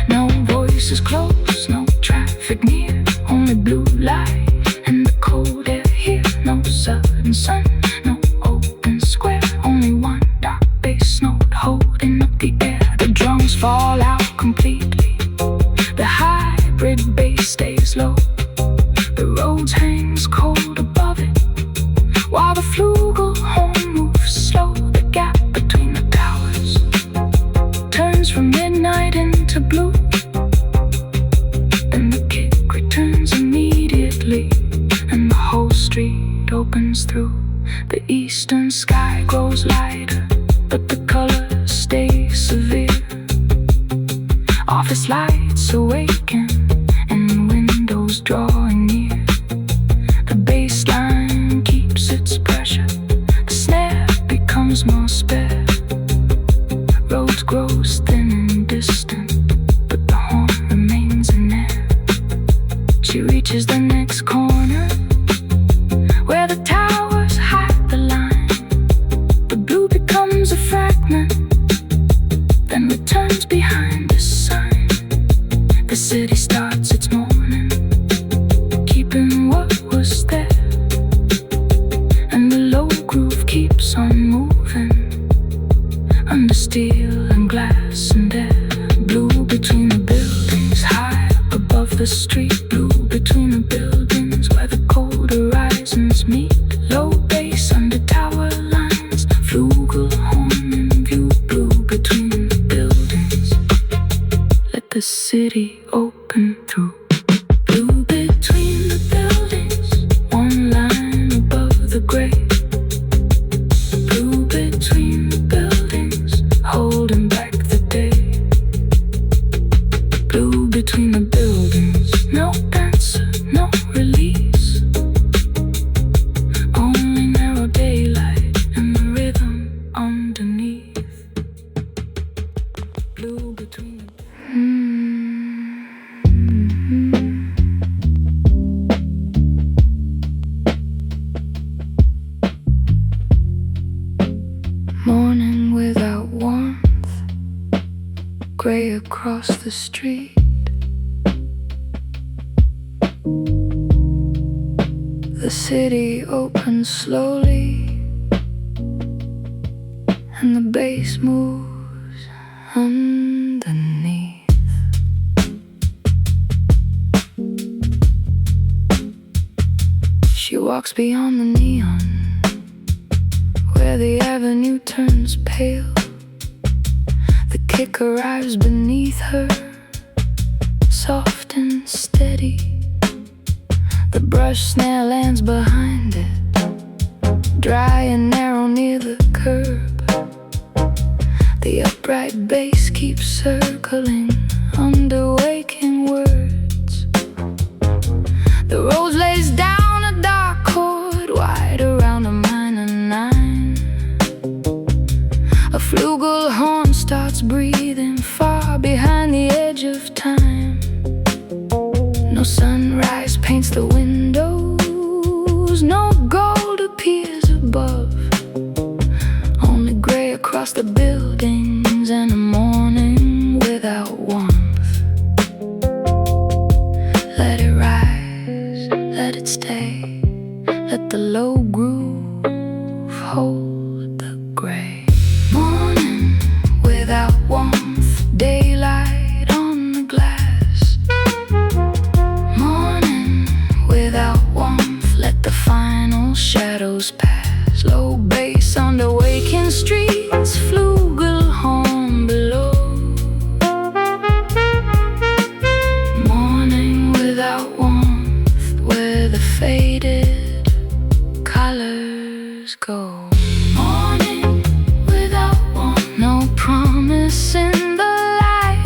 Speaker 1: No voices close, no traffic near, only blue light and the cold air here. No sudden sun, no open square, only one dark bass note holding up the air. The drums fall out completely, the hybrid bass stays low. The Rhodes hangs cold above it, while the flugelhorn moves slow. The gap between the towers turns from midnight into blue. Then the kick returns immediately, and the whole street opens through. The eastern sky grows lighter, but the colors stay severe. Office lights awaken and windows drawing near. The bass line keeps its pressure, the snare becomes more spare. Rhodes grows thin and distant, but the horn remains in air. She reaches the next corner where the towers hide the line. The blue becomes a fragment, then returns behind the sign. The city starts its morning, keeping what was there, and the low groove keeps on moving under steel and glass and air. Blue between the buildings, high above the street. Blue between the buildings, where the cold horizons meet. Low bass under tower lines, flugelhorn in view. Blue between the buildings, let the the city open through. Blue between the buildings, one line above the gray. Blue between the buildings, holding back the day. Blue between the buildings, no answer, no release. Only narrow daylight and the rhythm underneath. Blue between the morning without warmth, gray across the street. The city opens slowly, and the bass moves underneath. She walks beyond the neon, where the avenue turns pale. The kick arrives beneath her, soft and steady. The brush snare lands behind it, dry and narrow near the curb. The upright bass keeps circling under waking words. The rose lays down a dark chord wide around a minor nine. A flugel horn starts breathing far behind the edge of time. No sunrise paints the windows, no gold appears above. Only gray across the buildings and a morning without warmth. Let it rise, let it stay, let the low groove hold the gray. Morning without warmth, daylight on the glass. Morning without warmth, let the final shadows pass. Low bass under waking streets, flugelhorn below. Morning without warmth, where the faded colors go. Morning without warmth, no promise in the light.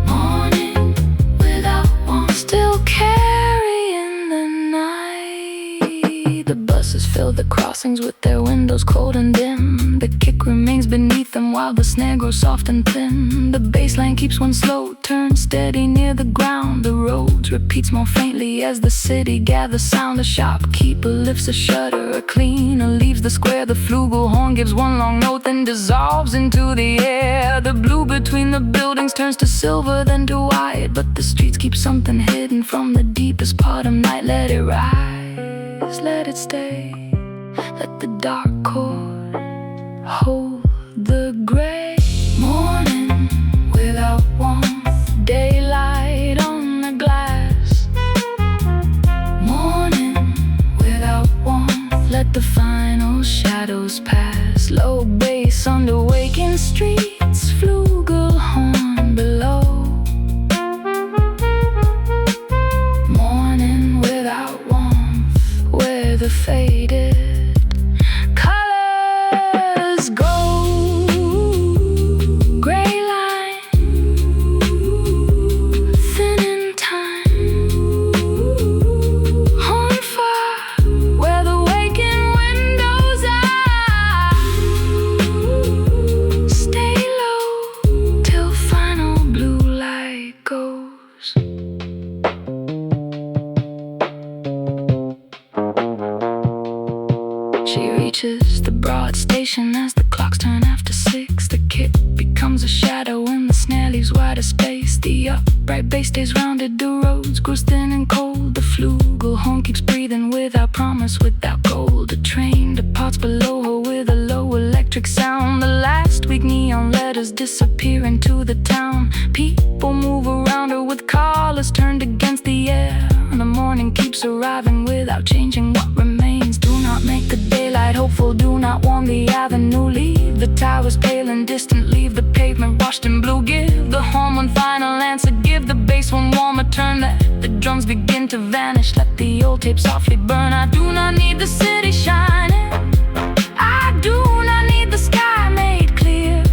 Speaker 1: Morning without warmth, still carrying the night. The buses fill the crossings with their windows cold and dim. The kick remains beneath them while the snare grows soft and thin. The bass line keeps one slow turn steady near the ground. The roads repeats more faintly as the city gathers sound. The shopkeeper lifts a shutter, a cleaner leaves the square. The flugelhorn gives one long note, then dissolves into the air. The blue between the buildings turns to silver, then to white. But the streets keep something hidden from the deepest part of night. Let it rise, let it stay, let the dark chord hold the gray. Morning without warmth, daylight on the glass. Morning without warmth, let the final shadows pass. Low bass under waking streets, flugelhorn below. Morning without warmth, where the faded colors go. Gray line, thin in time. On fire, where the waking windows are. Stay low till final blue light goes. She reaches the broad station as the clocks turn after 6. The kick becomes a shadow and the snare leaves wider space. The upright bass stays rounded, the roads grows thin and cold. The flugelhorn keeps breathing without promise, without gold. The train departs below her with a low electric sound. The last week neon letters disappear into the town. People move around her with collars turned against the air. And the morning keeps arriving without changing what remains. Do not make the daylight hopeful, do not warm the avenue. Leave the towers pale and distant, leave the pavement washed in blue. Give the horn drums begin to vanish. Let the old tape softly burn. I do not need the city shining, I do not need the sky made clear.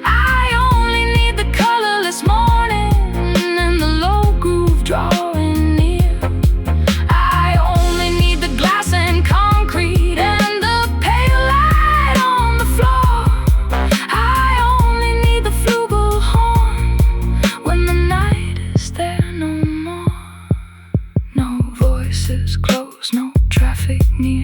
Speaker 1: I only need the colorless morning and the low groove drawing near. I only need the glass and concrete and the pale light on the floor. I only need the flugelhorn when the night is there no more. No voices close, no traffic near,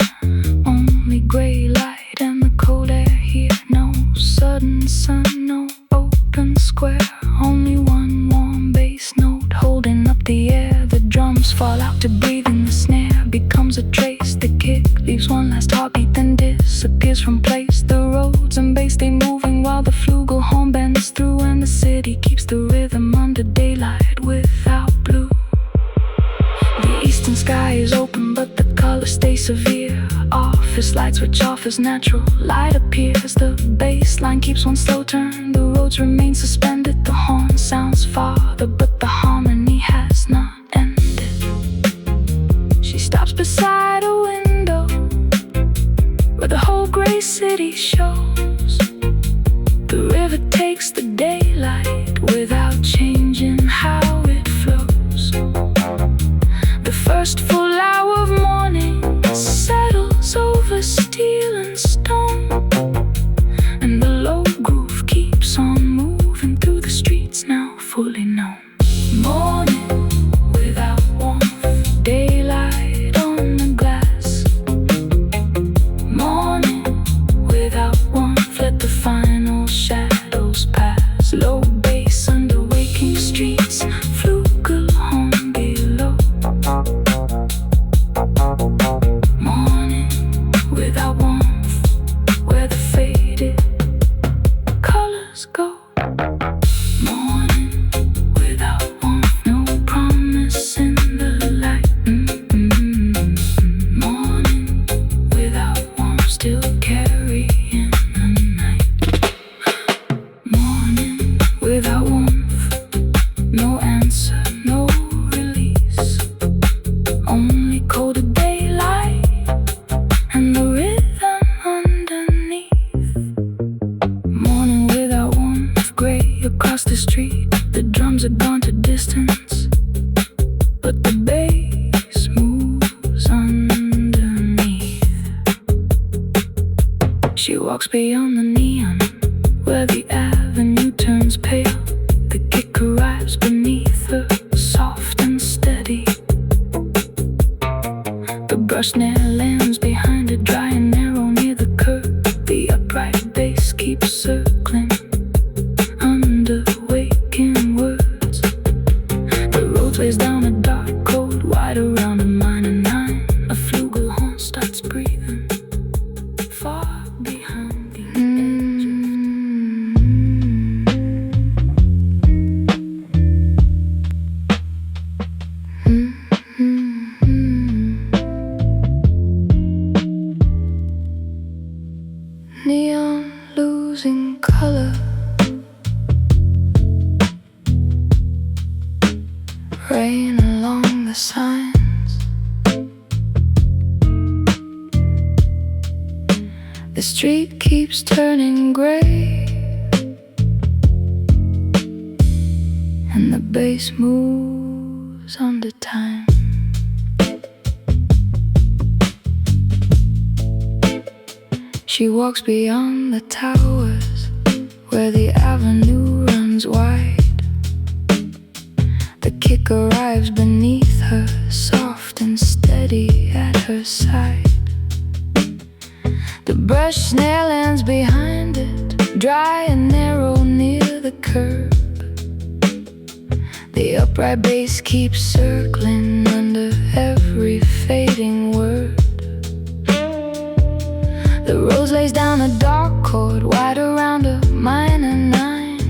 Speaker 1: only gray light and the cold air here. No sudden sun, no open square, only one warm bass note holding up the air. The drums fall out to breathe and the snare becomes a trace. The kick leaves one last heartbeat then disappears from place. The roads and bass stay moving while the flugelhorn bends through, and the city keeps the rhythm under daylight without blue. The eastern sky is open but the colors stay severe. Office lights switch off as natural light appears. The bass line keeps one slow turn, the roads remain suspended. The horn sounds farther but the harmony has not ended. She stops beside a window where the whole gray city shows. The river takes the daylight without changing how it flows. The first full hour of morning settles over steel and stone, and the low groove keeps on moving through the streets now fully known. Morning without warmth, daylight on the glass. Morning without warmth, let the final shadows pass. Low bass under waking streets, flugelhorn below. Morning without warmth, where the faded colors go. Morning without warmth, no promise in the light. Morning without warmth, still carrying the night. Morning without warmth, no answer, no release, only colder daylight and the rhythm underneath. Morning without warmth, gray across the street. The drums are gone to distance, but the bass moves underneath. She walks beyond the neon, where the avenue turns pale. The kick arrives beneath her, soft and steady. The brush snare lands behind her, dry and narrow near the curb. The upright bass keeps circling under waking words. The road lays down a dark, cold white around a minor nine. A flugelhorn starts breathing far behind the edge of neon losing color, rain along the signs. The street keeps turning gray, and the bass moves under time. She walks beyond the towers, where the avenue runs wide. The kick arrives beneath her, soft and steady at her side. The brush snare lands behind it, dry and narrow near the curb. The upright bass keeps circling under every fading word. The rose lays down a dark chord, wide around a minor nine.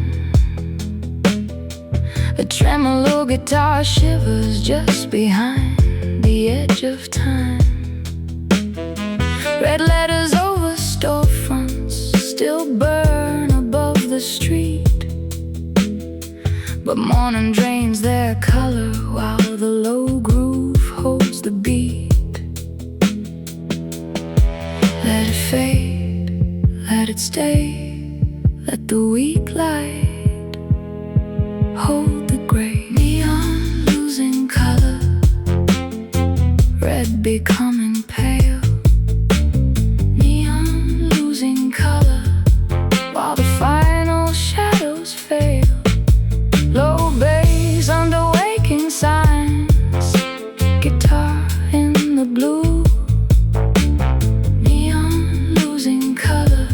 Speaker 1: A tremolo guitar shivers just behind the edge of time. Red letters over storefronts still burn above the street. but morning drains their color while the low groove holds the beat. Let it fade, let it stay, let the weak light hold the gray. Neon losing color, red becoming pale. Neon losing color while the final shadows fail. Low bass under waking signs, guitar in the blue. Neon losing color,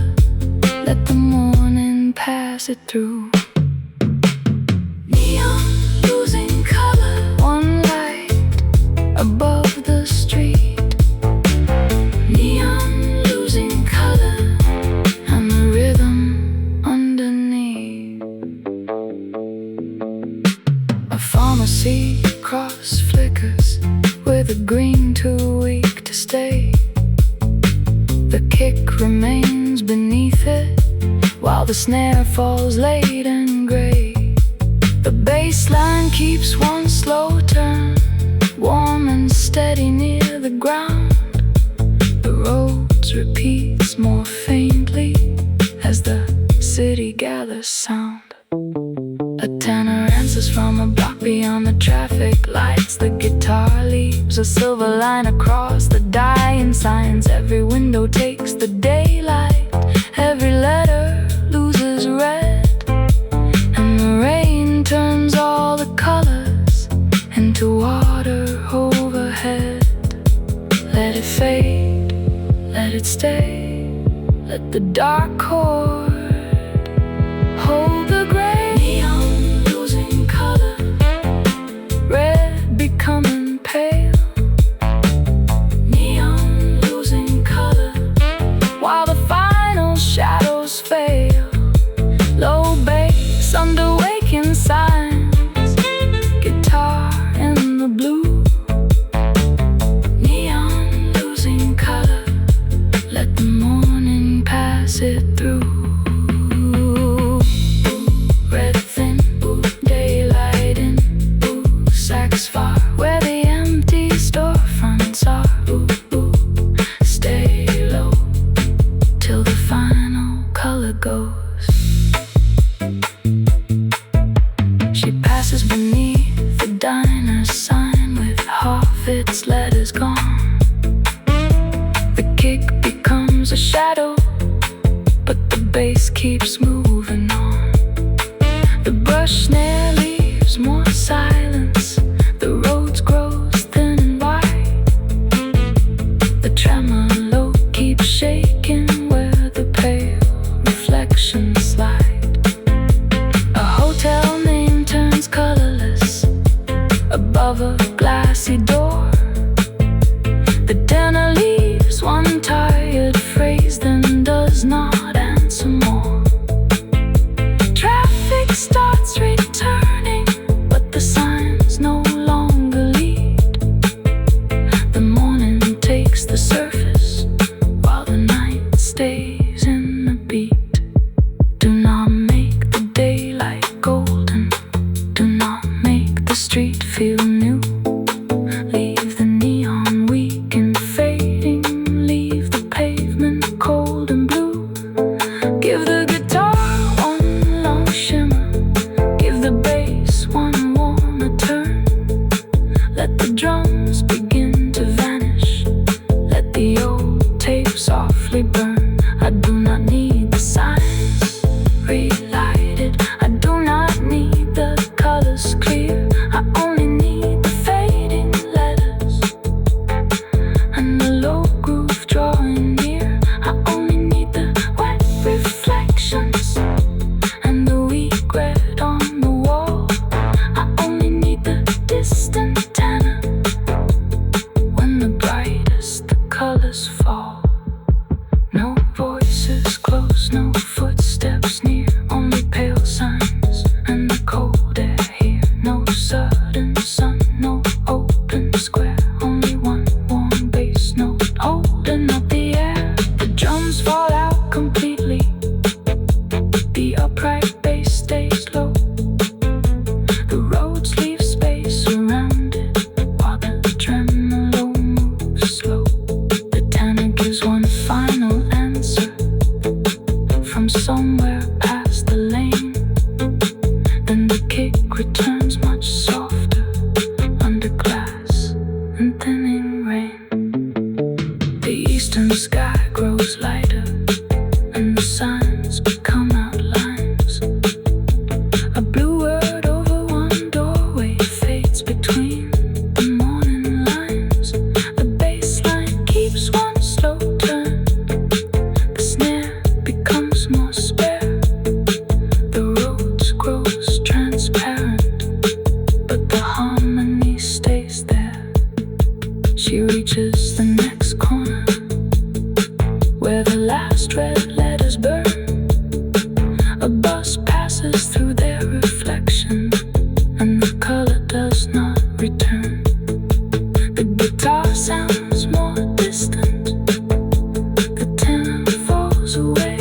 Speaker 1: let the morning pass it through. Neon losing color, one light above the street. Neon losing color, and the rhythm underneath. A pharmacy cross flickers with a green too weak to stay. The kick remains beneath it while the snare falls late and gray. The bass line keeps one slow turn, warm and steady near the ground. The Rhodes repeats more faintly as the city gathers sound. A tenor answers from a block beyond the traffic lights. The guitar leaves a silver line across the dying signs. Every window takes the daylight, every letter loses red, and the rain turns all the colors into water overhead. Let it fade, let it stay, let the dark chord hold the gray. Neon losing color, red becoming pale. Neon losing color while the final shadows fail. Low bass under waking signs, guitar in the blue. Neon losing color, let the morning pass it through. Red thin, daylight in, Saks Far, where the empty storefronts are. Stay low till the final color goes. She passes beneath the diner's sign with half its letters gone. The kick becomes a shadow, but the bass keeps moving on. The brush snare leaves more silence, the Rhodes grows thin and wide. The tremolo keeps shaking where the pale reflections slide. A hotel name turns colorless above a glassy door. The tenor leaves one tired phrase, then does not answer more. Traffic starts returning, but the signs no longer lead. The morning takes the surface while the night stays in the beat. Do not make the daylight golden, do not make the street feel new. Leave the neon weak and fading, leave the pavement cold and blue. Give the guitar one long shimmer, give the bass one warmer turn. Let the drums begin to vanish, let the old tape softly burn. I do not need the signs relighted, I do not need the colors clear. I only need away.